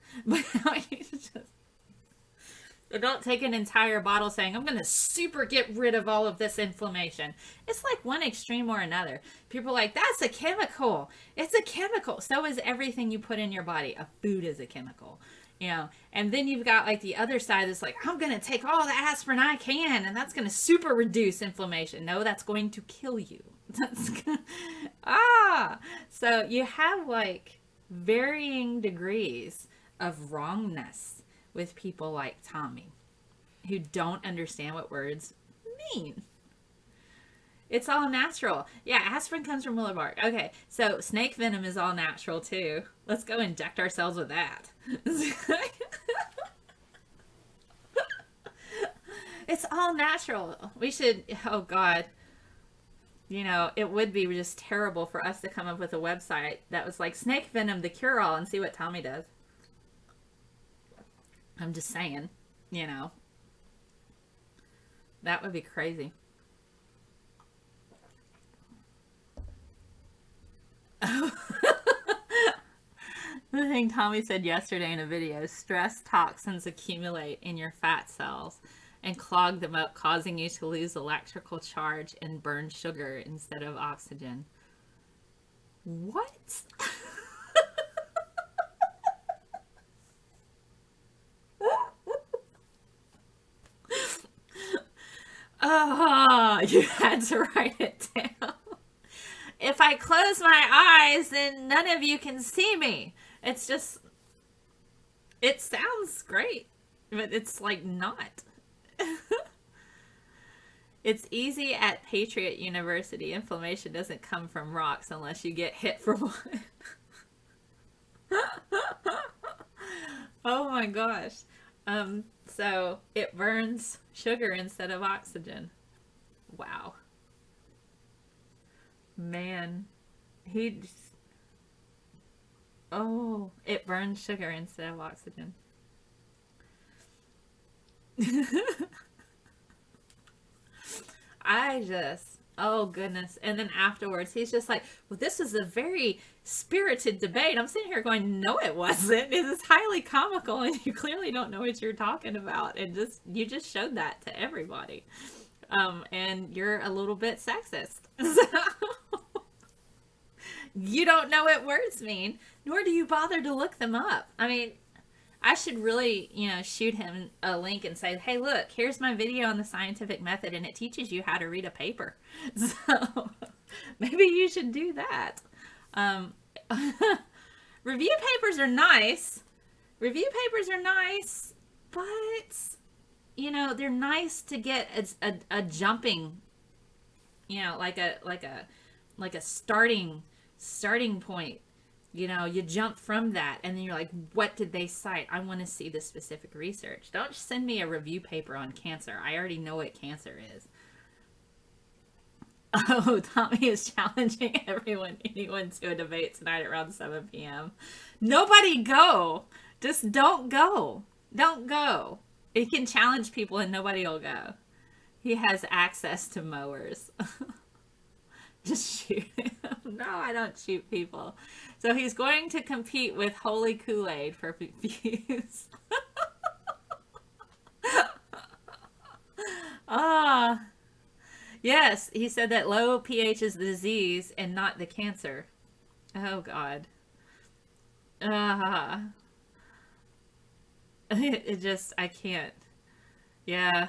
But don't take an entire bottle saying, I'm going to super get rid of all of this inflammation. It's like one extreme or another. People are like, that's a chemical. It's a chemical. So is everything you put in your body. A food is a chemical. You know, and then you've got like the other side that's like, I'm going to take all the aspirin I can, and that's going to super reduce inflammation. No, that's going to kill you. That's so you have like varying degrees of wrongness with people like Tommy, who don't understand what words mean. It's all natural. Yeah, aspirin comes from willow bark. Okay, so snake venom is all natural too. Let's go inject ourselves with that. It's all natural. We should, oh God. You know, it would be just terrible for us to come up with a website that was like snake venom, the cure-all, and see what Tommy does. I'm just saying, you know. That would be crazy. The thing Tommy said yesterday in a video, stress toxins accumulate in your fat cells and clog them up, causing you to lose electrical charge and burn sugar instead of oxygen. What? Oh, you had to write it down. If I close my eyes, then none of you can see me. It's just, it sounds great, but it's like not. It's easy at Patriot University. Inflammation doesn't come from rocks unless you get hit for one. Oh my gosh. So it burns sugar instead of oxygen. Wow. Man. He just, oh, it burns sugar instead of oxygen. I just, oh goodness. And then afterwards, he's just like, well, this is a very spirited debate. I'm sitting here going, no, it wasn't. It is highly comical, and you clearly don't know what you're talking about. And just, you just showed that to everybody. And you're a little bit sexist. So you don't know what words mean, nor do you bother to look them up. I mean, I should really, shoot him a link and say, hey, look, here's my video on the scientific method, and it teaches you how to read a paper. So maybe you should do that. Review papers are nice. Review papers are nice, but, they're nice to get a jumping, like a starting point. You jump from that, and then you're like, what did they cite? I want to see the specific research. Don't send me a review paper on cancer. I already know what cancer is. Oh, Tommy is challenging anyone to a debate tonight at around 7 p.m. Nobody go. Just don't go. Don't go. He can challenge people and nobody will go. He has access to mowers. Just shoot him. No, I don't shoot people. So he's going to compete with Holy Kool-Aid for views. Ah, yes, he said that low pH is the disease and not the cancer. Oh, God. It just, I can't. Yeah.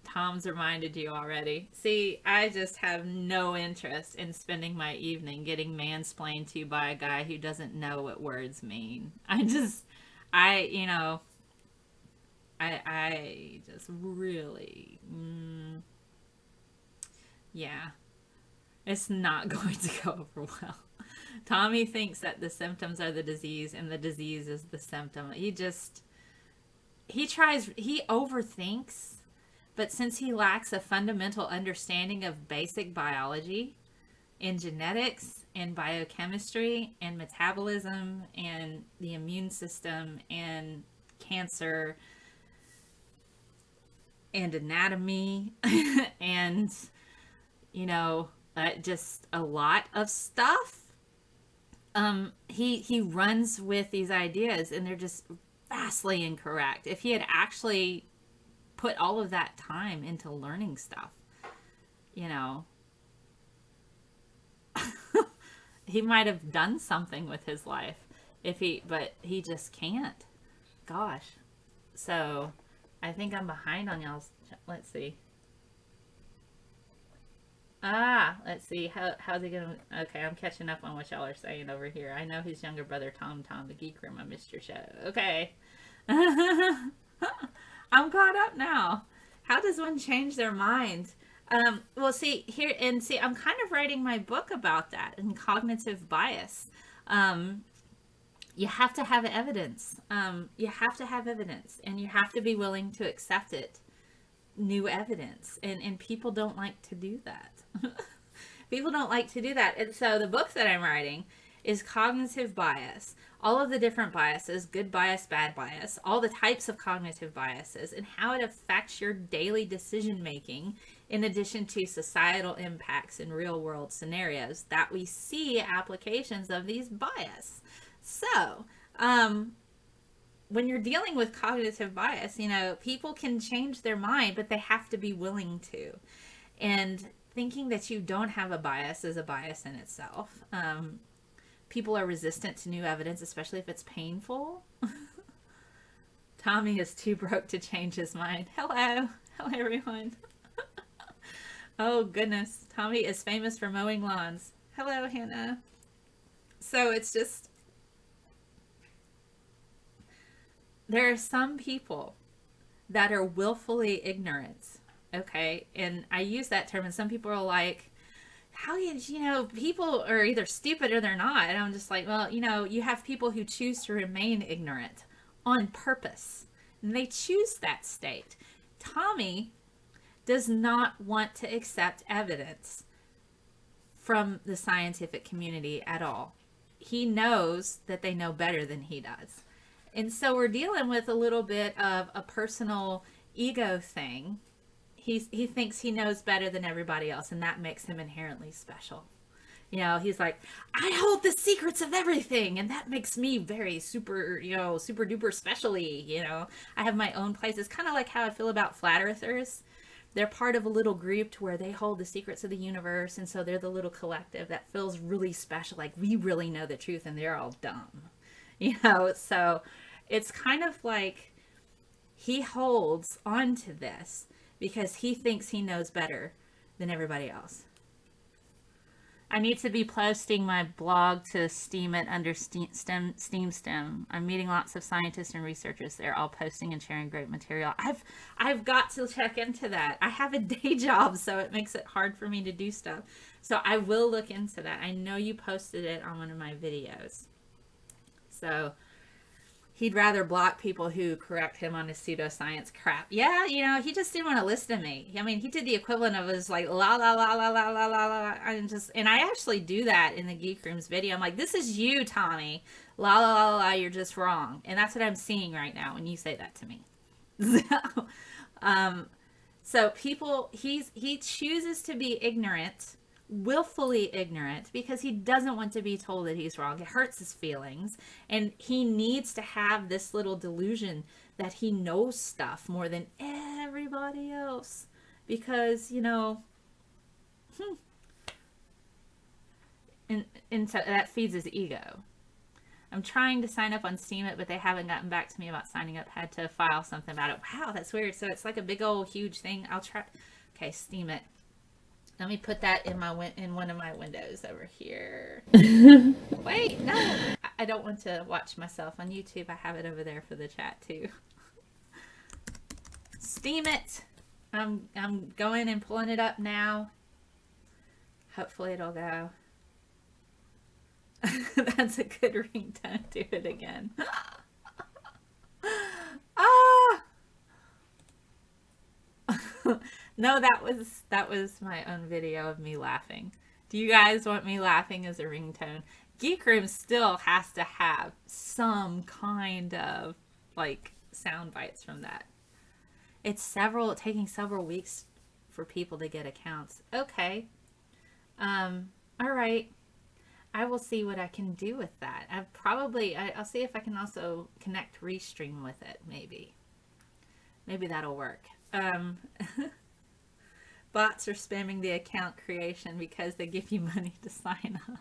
Tom's reminded you already. See, I just have no interest in spending my evening getting mansplained to by a guy who doesn't know what words mean. I just really, yeah, it's not going to go over well. Tommy thinks that the symptoms are the disease and the disease is the symptom. He overthinks. But since he lacks a fundamental understanding of basic biology and genetics and biochemistry and metabolism and the immune system and cancer and anatomy and, just a lot of stuff, he runs with these ideas and they're just vastly incorrect. If he had actually put all of that time into learning stuff, he might have done something with his life but he just can't. Gosh. So I think I'm behind on y'all's, let's see. Let's see. How's he gonna, okay, I'm catching up on what y'all are saying over here. I know his younger brother, Tom, the Geek Room. I missed your show. Okay. I'm caught up now. How does one change their mind? Well, see, I'm kind of writing my book about that in cognitive bias. You have to have evidence. You have to have evidence, and you have to be willing to accept it. New evidence. And people don't like to do that. People don't like to do that. And so the book that I'm writing is cognitive bias. All of the different biases, good bias, bad bias, all the types of cognitive biases, and how it affects your daily decision making, in addition to societal impacts in real world scenarios that we see applications of these bias. So, when you're dealing with cognitive bias, people can change their mind, but they have to be willing to. And thinking that you don't have a bias is a bias in itself. People are resistant to new evidence, especially if it's painful. Tommy is too broke to change his mind. Hello. Hello, everyone. Oh, goodness. Tommy is famous for mowing lawns. Hello, Hannah. So it's just, there are some people that are willfully ignorant Okay. And I use that term, and some people are like, how you know, people are either stupid or they're not. And I'm just like, well, you know, you have people who choose to remain ignorant on purpose, and they choose that state. Tommy does not want to accept evidence from the scientific community at all. He knows that they know better than he does. And so we're dealing with a little bit of a personal ego thing. He thinks he knows better than everybody else, and that makes him inherently special. You know, he's like, I hold the secrets of everything, and that makes me very super, you know, super duper specially, you know. I have my own place. It's kind of like how I feel about flat earthers. They're part of a little group to where they hold the secrets of the universe, and so they're the little collective that feels really special, like we really know the truth and they're all dumb. You know, so it's kind of like he holds on to this because he thinks he knows better than everybody else. I need to be posting my blog to Steam it under SteamStem. I'm meeting lots of scientists and researchers there, all posting and sharing great material. I've got to check into that. I have a day job, so it makes it hard for me to do stuff. So I will look into that. I know you posted it on one of my videos. So he'd rather block people who correct him on his pseudoscience crap. Yeah, you know, he just didn't want to listen to me. I mean, he did the equivalent of his like la la la la la la la la, and I actually do that in the Geek Rooms video. I'm like, this is you, Tommy. La la la la, you're just wrong. And that's what I'm seeing right now when you say that to me. So people, he chooses to be ignorant, willfully ignorant, because he doesn't want to be told that he's wrong. It hurts his feelings, and he needs to have this little delusion that he knows stuff more than everybody else, because, you know, and so that feeds his ego. I'm trying to sign up on Steam it, but they haven't gotten back to me about signing up. Had to file something about it. Wow, that's weird. So it's like a big old huge thing. I'll try. Okay, Steam it. Let me put that in one of my windows over here. Wait, no. I don't want to watch myself on YouTube. I have it over there for the chat too. Steam it. I'm going and pulling it up now. Hopefully it'll go. That's a good ringtone. Do it again. Ah. No, that was my own video of me laughing. Do you guys want me laughing as a ringtone? Geek Room still has to have some kind of like sound bites from that. It's taking several weeks for people to get accounts. Okay. All right. I will see what I can do with that. I'll see if I can also connect Restream with it, maybe. Maybe that'll work. Bots are spamming the account creation because they give you money to sign up.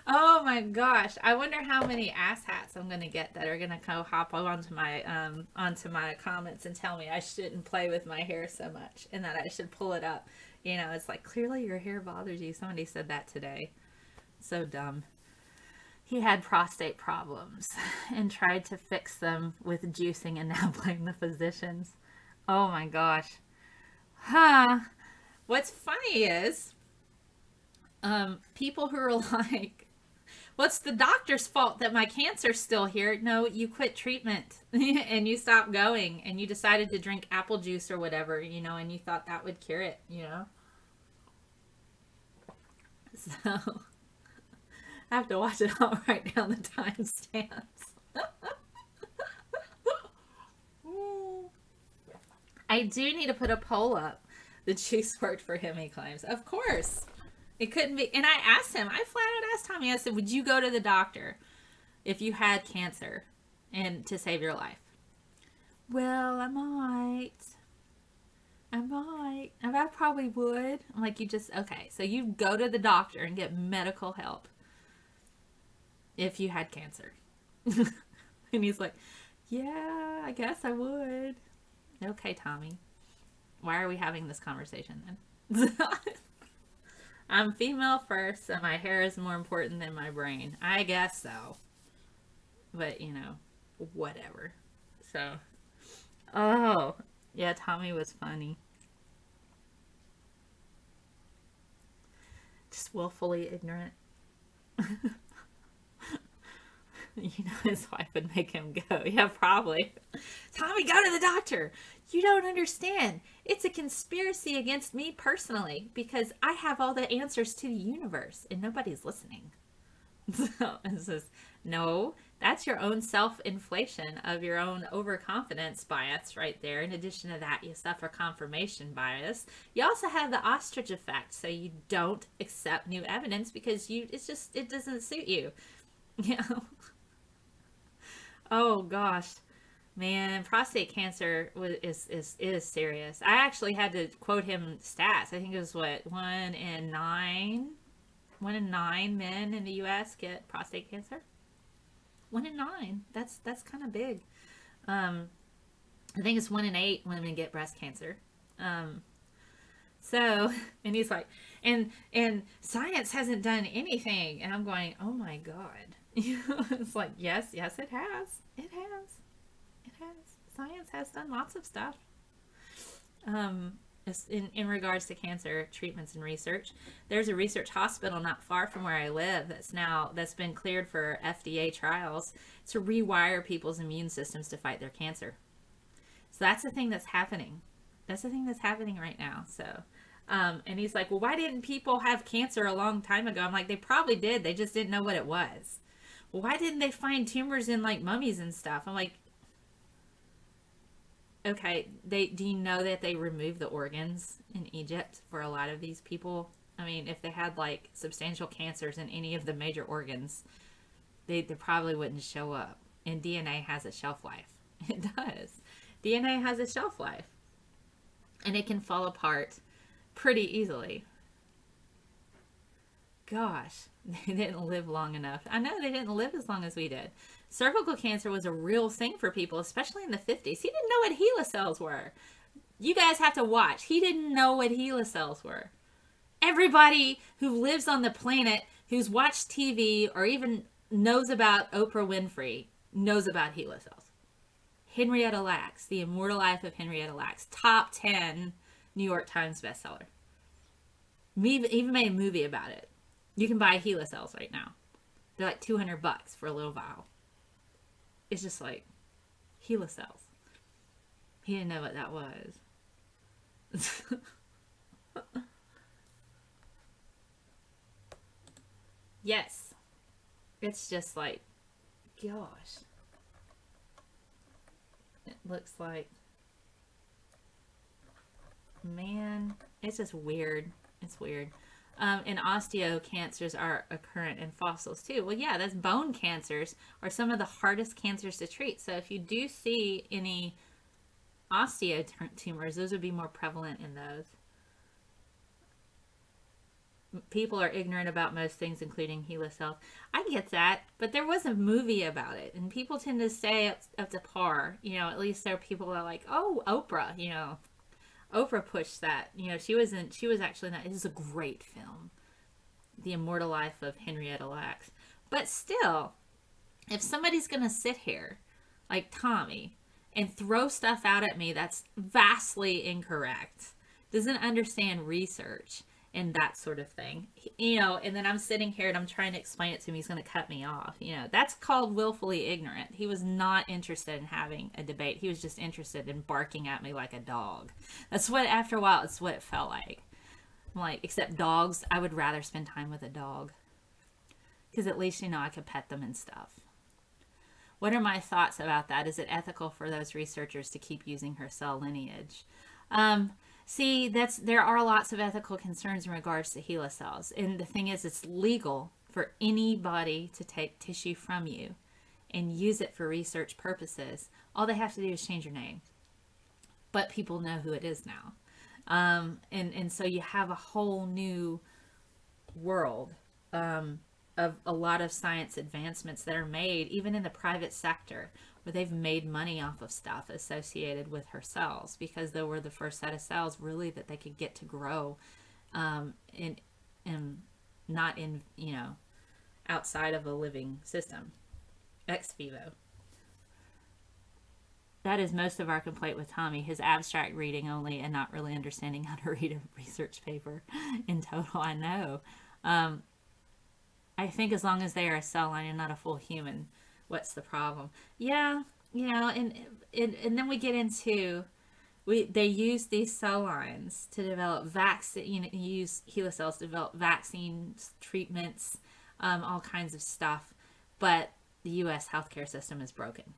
Oh my gosh. I wonder how many asshats I'm going to get that are going to go hop onto my comments and tell me I shouldn't play with my hair so much and that I should pull it up. You know, it's like, clearly your hair bothers you. Somebody said that today. So dumb. He had prostate problems and tried to fix them with juicing and now blame the physicians. Oh my gosh. Huh. What's funny is, people who are like, what's the doctor's fault that my cancer's still here? No, you quit treatment and you stopped going and you decided to drink apple juice or whatever, you know, and you thought that would cure it, you know? So I have to watch it all, write down the timestamps. I do need to put a poll up. The juice worked for him, he claims. Of course. It couldn't be. And I asked him, I flat out asked Tommy, I said, would you go to the doctor if you had cancer and to save your life? Well, I might. I probably would. I'm like, okay, so you go to the doctor and get medical help if you had cancer. And he's like, yeah, I guess I would. Okay, Tommy. Why are we having this conversation then? I'm female first, and my hair is more important than my brain. I guess so. But, you know, whatever. So, Oh, yeah, Tommy was funny. Just willfully ignorant. You know, his wife would make him go. Yeah, probably. Tommy, go to the doctor. You don't understand. It's a conspiracy against me personally because I have all the answers to the universe and nobody's listening. So it says, no, that's your own self-inflation of your own overconfidence bias right there. In addition to that, you suffer confirmation bias. You also have the ostrich effect, so you don't accept new evidence because it doesn't suit you. You know? Oh gosh. Man, prostate cancer is serious. I actually had to quote him stats. I think it was what, 1 in 9 men in the U.S. get prostate cancer. 1 in 9. That's kind of big. I think it's 1 in 8 women get breast cancer. So, and he's like, and science hasn't done anything, and I'm going, oh my god. It's like, yes, it has. It has. Science has done lots of stuff. In regards to cancer treatments and research, there's a research hospital not far from where I live that's been cleared for FDA trials to rewire people's immune systems to fight their cancer. So that's the thing that's happening. That's the thing that's happening right now. So, and he's like, well, why didn't people have cancer a long time ago? I'm like, they probably did. They just didn't know what it was. Well, why didn't they find tumors in like mummies and stuff? I'm like, okay, do you know that they removed the organs in Egypt for a lot of these people? I mean, if they had like substantial cancers in any of the major organs, they probably wouldn't show up. And DNA has a shelf life. It does. DNA has a shelf life. And it can fall apart pretty easily. Gosh, they didn't live long enough. I know they didn't live as long as we did. Cervical cancer was a real thing for people, especially in the 50s. He didn't know what HeLa cells were. You guys have to watch. He didn't know what HeLa cells were. Everybody who lives on the planet, who's watched TV or even knows about Oprah Winfrey, knows about HeLa cells. Henrietta Lacks, The Immortal Life of Henrietta Lacks, top 10 New York Times bestseller. Even made a movie about it. You can buy HeLa cells right now. They're like $200 for a little vial. It's just like HeLa cells. He didn't know what that was. Yes. It's just like, gosh. It looks like, man, it's just weird. It's weird. And osteocancers are occurrent in fossils too. Well, yeah, that's bone cancers are some of the hardest cancers to treat. So if you do see any osteotumors, those would be more prevalent in those. People are ignorant about most things, including HeLa cells. I get that, but there was a movie about it, and people tend to stay up to par. You know, at least there are people that are like, oh, Oprah, you know. Oprah pushed that. You know, she was actually not. It is a great film, The Immortal Life of Henrietta Lacks. But still, if somebody's going to sit here, like Tommy, and throw stuff out at me that's vastly incorrect, doesn't understand research and that sort of thing, you know, and then I'm sitting here and I'm trying to explain it to him, he's going to cut me off. You know, that's called willfully ignorant. He was not interested in having a debate. He was just interested in barking at me like a dog. That's what, after a while, it's what it felt like. I'm like, except dogs, I would rather spend time with a dog. Because at least, you know, I could pet them and stuff. What are my thoughts about that? Is it ethical for those researchers to keep using her cell lineage? See, there are lots of ethical concerns in regards to HeLa cells. And the thing is, it's legal for anybody to take tissue from you and use it for research purposes. All they have to do is change your name. But people know who it is now. And so you have a whole new world of a lot of science advancements that are made, even in the private sector, where they've made money off of stuff associated with her cells, because they were the first set of cells really that they could get to grow in not in, you know, outside of a living system, ex vivo. that is most of our complaint with Tommy, his abstract reading only and not really understanding how to read a research paper in total. I know. I think as long as they are a cell line and not a full human, what's the problem? Yeah, and then we get into they use these cell lines to develop vaccine. Use HeLa cells to develop vaccines, treatments, all kinds of stuff. But the U.S. healthcare system is broken.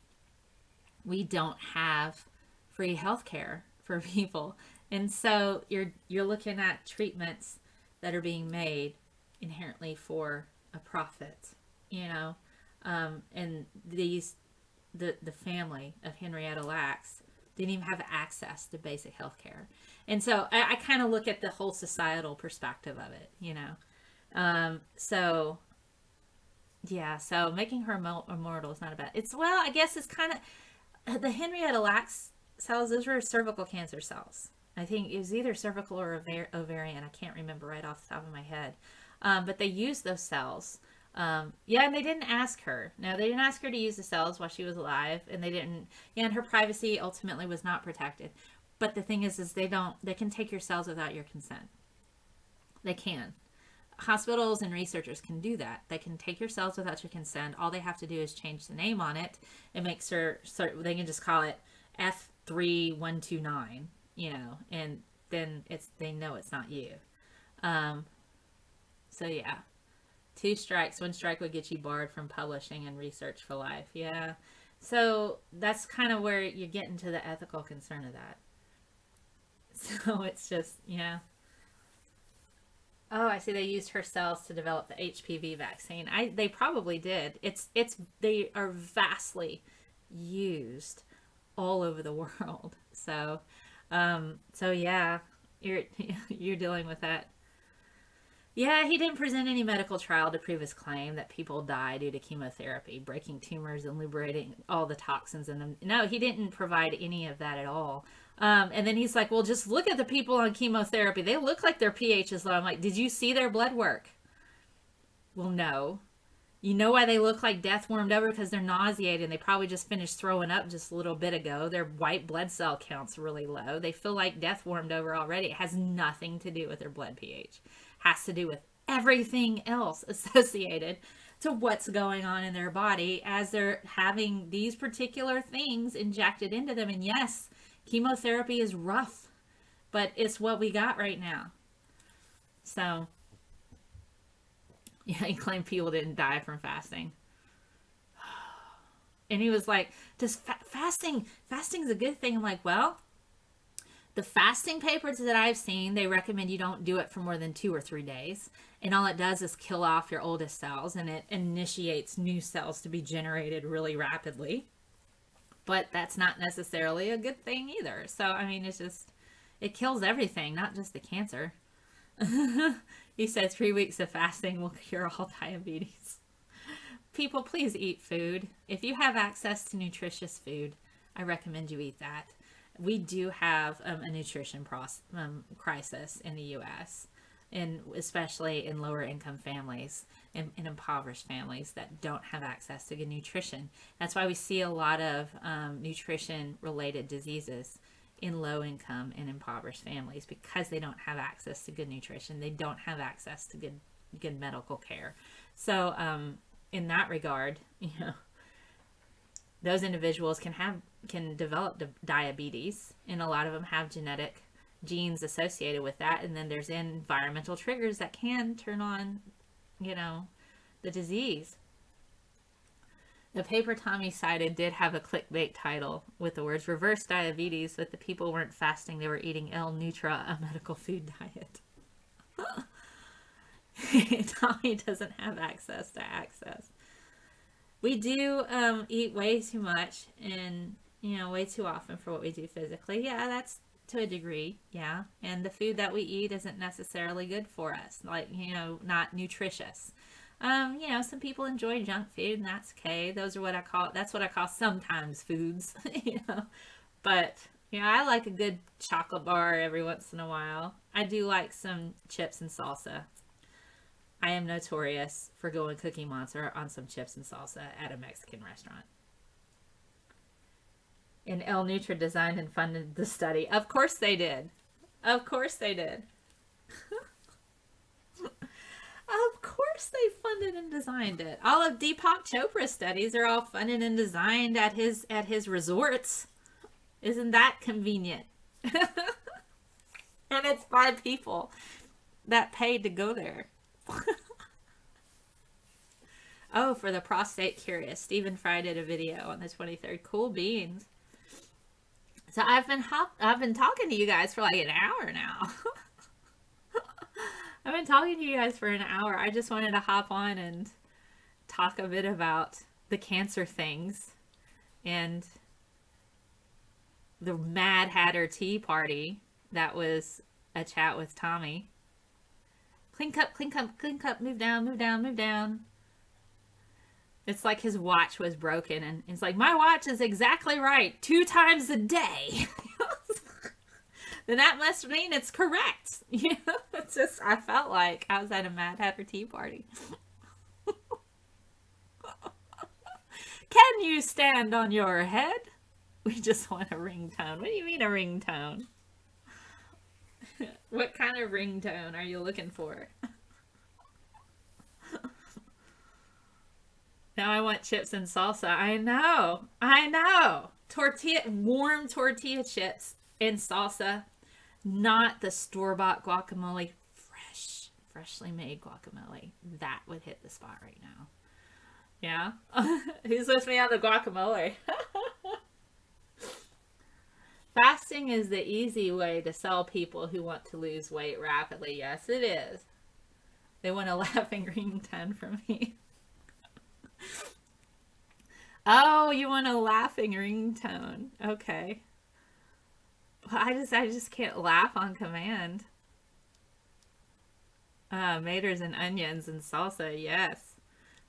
We don't have free healthcare for people, and so you're looking at treatments that are being made inherently for a profit, and the family of Henrietta Lacks didn't even have access to basic health care. And so I kind of look at the whole societal perspective of it, so yeah, so making her immortal is not a bad, I guess it's kind of, the Henrietta Lacks cells, those were cervical cancer cells. I think it was either cervical or ovarian. I can't remember right off the top of my head. But they used those cells. And they didn't ask her. No, they didn't ask her to use the cells while she was alive, and they didn't. Yeah, and her privacy ultimately was not protected. But the thing is they can take your cells without your consent. They can. Hospitals and researchers can do that. They can take your cells without your consent. All they have to do is change the name on it and make sure they can just call it F3129, and then they know it's not you. So yeah, 2 strikes. 1 strike would get you barred from publishing and research for life. Yeah. So that's kind of where you're getting to the ethical concern of that. So it's just, yeah. Oh, I see they used her cells to develop the HPV vaccine. They probably did. They are vastly used all over the world. So yeah, you're dealing with that. Yeah, he didn't present any medical trial to prove his claim that people die due to chemotherapy, breaking tumors and liberating all the toxins in them. No, he didn't provide any of that at all. And then he's like, well, just look at the people on chemotherapy. They look like their pH is low. I'm like, did you see their blood work? Well, no. You know why they look like death warmed over? Because they're nauseated and they probably just finished throwing up just a little bit ago. Their white blood cell count's really low. They feel like death warmed over already. It has nothing to do with their blood pH. It has to do with everything else associated to what's going on in their body as they're having these particular things injected into them. And yes, chemotherapy is rough, but it's what we got right now. So yeah, he claimed people didn't die from fasting. And he was like, does fasting's a good thing? I'm like, well, the fasting papers that I've seen, they recommend you don't do it for more than 2 or 3 days. And all it does is kill off your oldest cells, and it initiates new cells to be generated really rapidly. But that's not necessarily a good thing either. So, I mean, it kills everything, not just the cancer. He said 3 weeks of fasting will cure all diabetes. People, please eat food. If you have access to nutritious food, I recommend you eat that. We do have a nutrition crisis in the U.S., and especially in lower income families and impoverished families that don't have access to good nutrition. That's why we see a lot of nutrition related diseases in low income and impoverished families, because they don't have access to good nutrition. They don't have access to good medical care. So in that regard, those individuals can develop diabetes, and a lot of them have genetic genes associated with that. And then there's environmental triggers that can turn on, the disease. The paper Tommy cited did have a clickbait title with the words "reverse diabetes," but the people weren't fasting; they were eating El Nutra, a medical food diet. Tommy doesn't have access to access. We do eat way too much and, way too often for what we do physically. Yeah, that's to a degree. Yeah. And the food that we eat isn't necessarily good for us. Like, not nutritious. Some people enjoy junk food, and that's okay. That's what I call sometimes foods, But, I like a good chocolate bar every once in a while. I do like some chips and salsa. I am notorious for going Cookie Monster on some chips and salsa at a Mexican restaurant. And El Nutra designed and funded the study. Of course they did. Of course they did. Of course they funded and designed it. All of Deepak Chopra's studies are all funded and designed at his resorts. Isn't that convenient? And it's by people that paid to go there. Oh, for the prostate curious, Stephen Fry did a video on the 23rd. Cool beans. So I've been talking to you guys for like an hour now. I've been talking to you guys for an hour. I just wanted to hop on and talk a bit about the cancer things and the Mad Hatter Tea Party. That was a chat with Tommy. Clink up, clink up, clink up, move down, move down, move down. It's like his watch was broken, and it's like, my watch is exactly right 2 times a day. Then that must mean it's correct. You know, it's just, I felt like I was at a Mad Hatter Tea Party. Can you stand on your head? We just want a ringtone. What do you mean a ringtone? What kind of ringtone are you looking for? Now I want chips and salsa. I know. I know. Warm tortilla chips and salsa. Not the store-bought guacamole. Freshly made guacamole. That would hit the spot right now. Yeah? Who's with me on the guacamole? Fasting is the easy way to sell people who want to lose weight rapidly. Yes, it is. They want a laughing ringtone from me. Oh, you want a laughing ringtone. Okay. Well, I just can't laugh on command. Maters and onions and salsa, yes.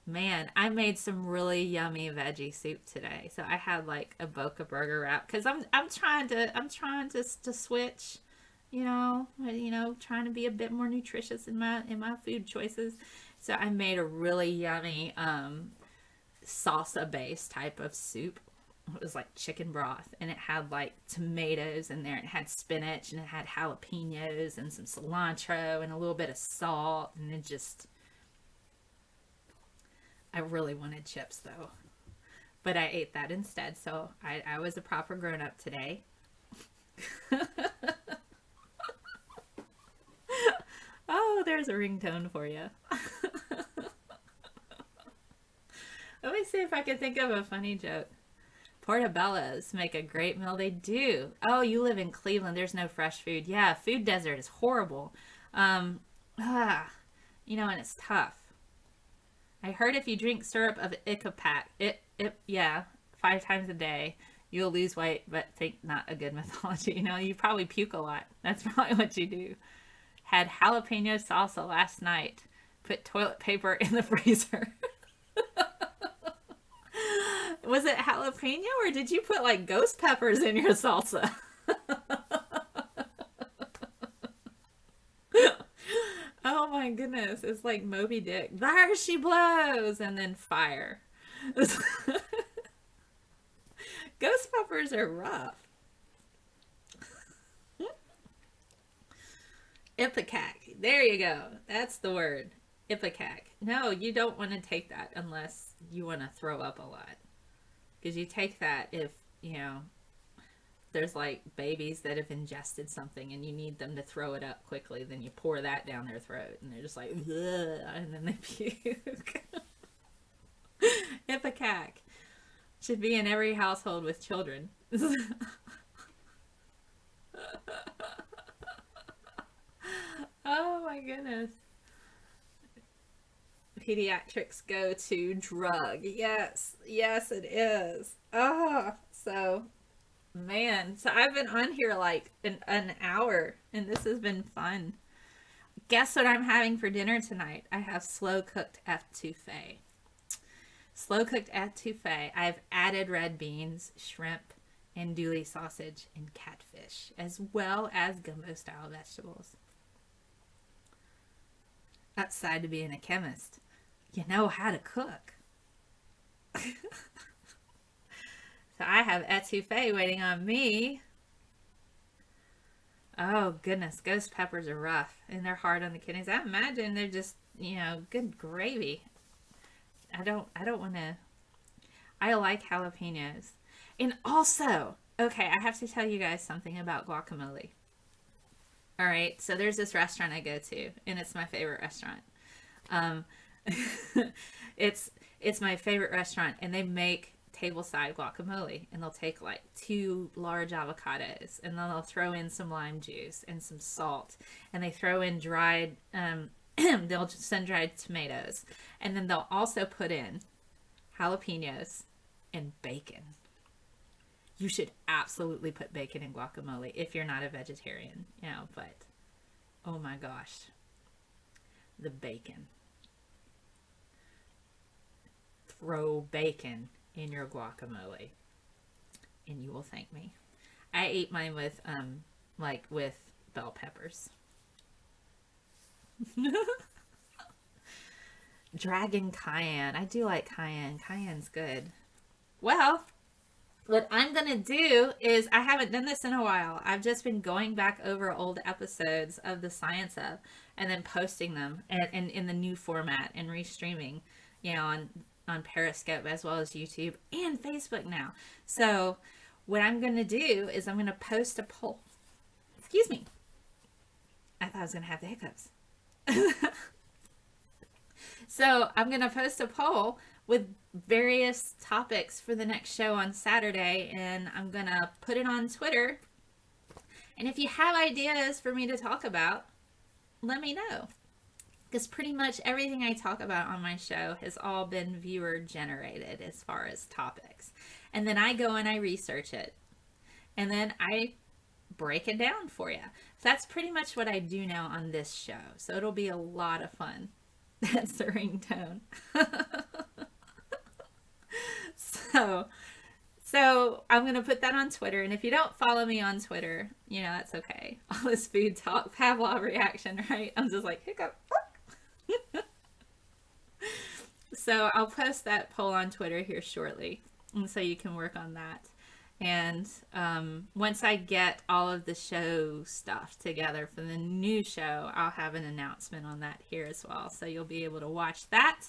Man, I made some really yummy veggie soup today. So I had like a Boca burger wrap because I'm trying to switch, trying to be a bit more nutritious in my food choices. So I made a really yummy salsa based type of soup. It was like chicken broth, and it had like tomatoes in there, and it had spinach, and it had jalapenos and some cilantro and a little bit of salt, and it just, I really wanted chips though, but I ate that instead. So I was a proper grown-up today. Oh, there's a ringtone for you. Let me see if I can think of a funny joke. Portobellos make a great meal. They do. Oh, you live in Cleveland. There's no fresh food. Yeah, food desert is horrible. And it's tough. I heard if you drink syrup of Icapac, yeah, 5 times a day, you'll lose weight, but think not a good mythology. You probably puke a lot. That's probably what you do. Had jalapeno salsa last night. Put toilet paper in the freezer. Was it jalapeno, or did you put like ghost peppers in your salsa? Oh my goodness, it's like Moby Dick. There she blows, and then fire. Ghost peppers are rough. Ipecac. There you go. That's the word. Ipecac. No, you don't want to take that unless you want to throw up a lot. Because you take that if, there's like babies that have ingested something and you need them to throw it up quickly, then you pour that down their throat and they're just like, ugh, and then they puke. Ipecac. Should be in every household with children. Oh my goodness. Pediatrics go-to drug. Yes, it is. So I've been on here like an hour, and this has been fun. Guess what I'm having for dinner tonight? I have slow-cooked etouffee. Slow-cooked etouffee. I've added red beans, shrimp, andouille sausage, and catfish, as well as gumbo-style vegetables. Outside to being a chemist, you know how to cook. So I have etouffee waiting on me. Oh goodness, ghost peppers are rough and they're hard on the kidneys. I imagine they're just, you know, good gravy. I don't want to. I like jalapenos. And also, okay, I have to tell you guys something about guacamole. All right, so there's this restaurant I go to, and it's my favorite restaurant. Um, it's my favorite restaurant, and they make tableside guacamole, and they'll take like 2 large avocados, and then they'll throw in some lime juice and some salt, and they throw in dried they'll just sun-dried tomatoes, and then they'll also put in jalapenos and bacon. You should absolutely put bacon in guacamole if you're not a vegetarian, you know, but oh my gosh, the bacon. Throw bacon in your guacamole and you will thank me. I ate mine with like with bell peppers. Dragon cayenne. I do like cayenne. Cayenne's good. Well, what I'm gonna do is, I haven't done this in a while. I've just been going back over old episodes of the Science Of and then posting them and in the new format and restreaming, you know, on Periscope as well as YouTube and Facebook now. So what I'm going to do is I'm going to post a poll. Excuse me. I thought I was going to have the hiccups. So I'm going to post a poll with various topics for the next show on Saturday, and I'm going to put it on Twitter. And if you have ideas for me to talk about, let me know. Because pretty much everything I talk about on my show has all been viewer generated as far as topics. And then I go and I research it. And then I break it down for you. So that's pretty much what I do now on this show. So it'll be a lot of fun. That's the ringtone. So I'm going to put that on Twitter. And if you don't follow me on Twitter, you know, that's okay. All this food talk, Pavlov reaction, right? I'm just like, hiccup. So I'll post that poll on Twitter here shortly. And so you can work on that. And once I get all of the show stuff together for the new show, I'll have an announcement on that here as well. So you'll be able to watch that.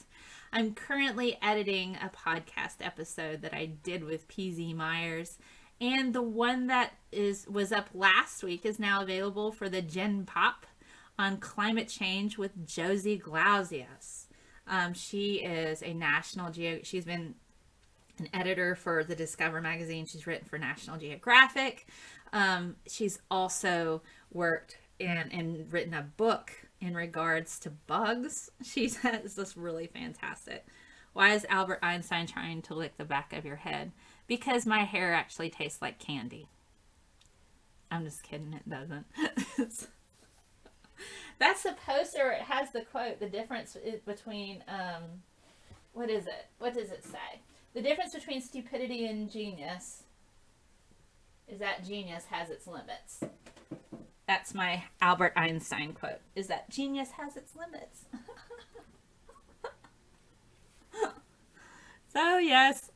I'm currently editing a podcast episode that I did with PZ Myers. And the one that was up last week is now available for the Gen Pop on climate change with Josie Glausius. She is a National she's been an editor for the Discover magazine. She's written for National Geographic. She's also worked and written a book in regards to bugs. She says this really fantastic. Why is Albert Einstein trying to lick the back of your head? Because my hair actually tastes like candy. I'm just kidding, it doesn't. That's the poster. It has the quote, the difference between, what is it? What does it say? The difference between stupidity and genius is that genius has its limits. That's my Albert Einstein quote, is that genius has its limits. So yes,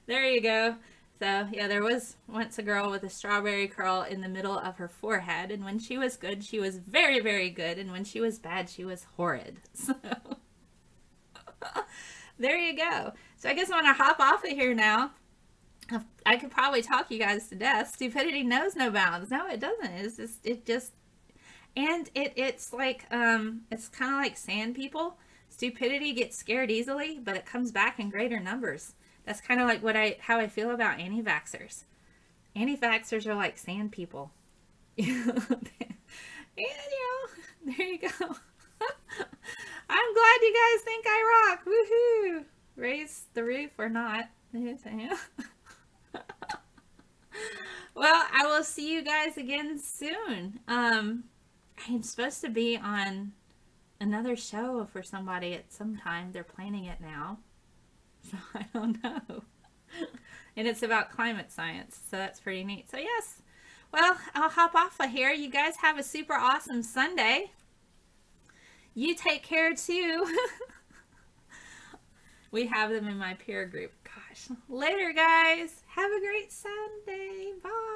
there you go. So yeah, there was once a girl with a strawberry curl in the middle of her forehead, and when she was good, she was very, very good, and when she was bad, she was horrid. So there you go. So I guess I'm going to hop off of here now. I could probably talk you guys to death. Stupidity knows no bounds. No, it doesn't. It's like, it's kind of like sand people. Stupidity gets scared easily, but it comes back in greater numbers. That's kind of like how I feel about anti-vaxxers. Anti-vaxxers are like sand people. And, you know, there you go. I'm glad you guys think I rock. Woohoo! Raise the roof or not. Well, I will see you guys again soon. I'm supposed to be on another show for somebody at some time. They're planning it now. So I don't know. And it's about climate science. So that's pretty neat. So yes. Well, I'll hop off of here. You guys have a super awesome Sunday. You take care too. We have them in my peer group. Gosh. Later, guys. Have a great Sunday. Bye.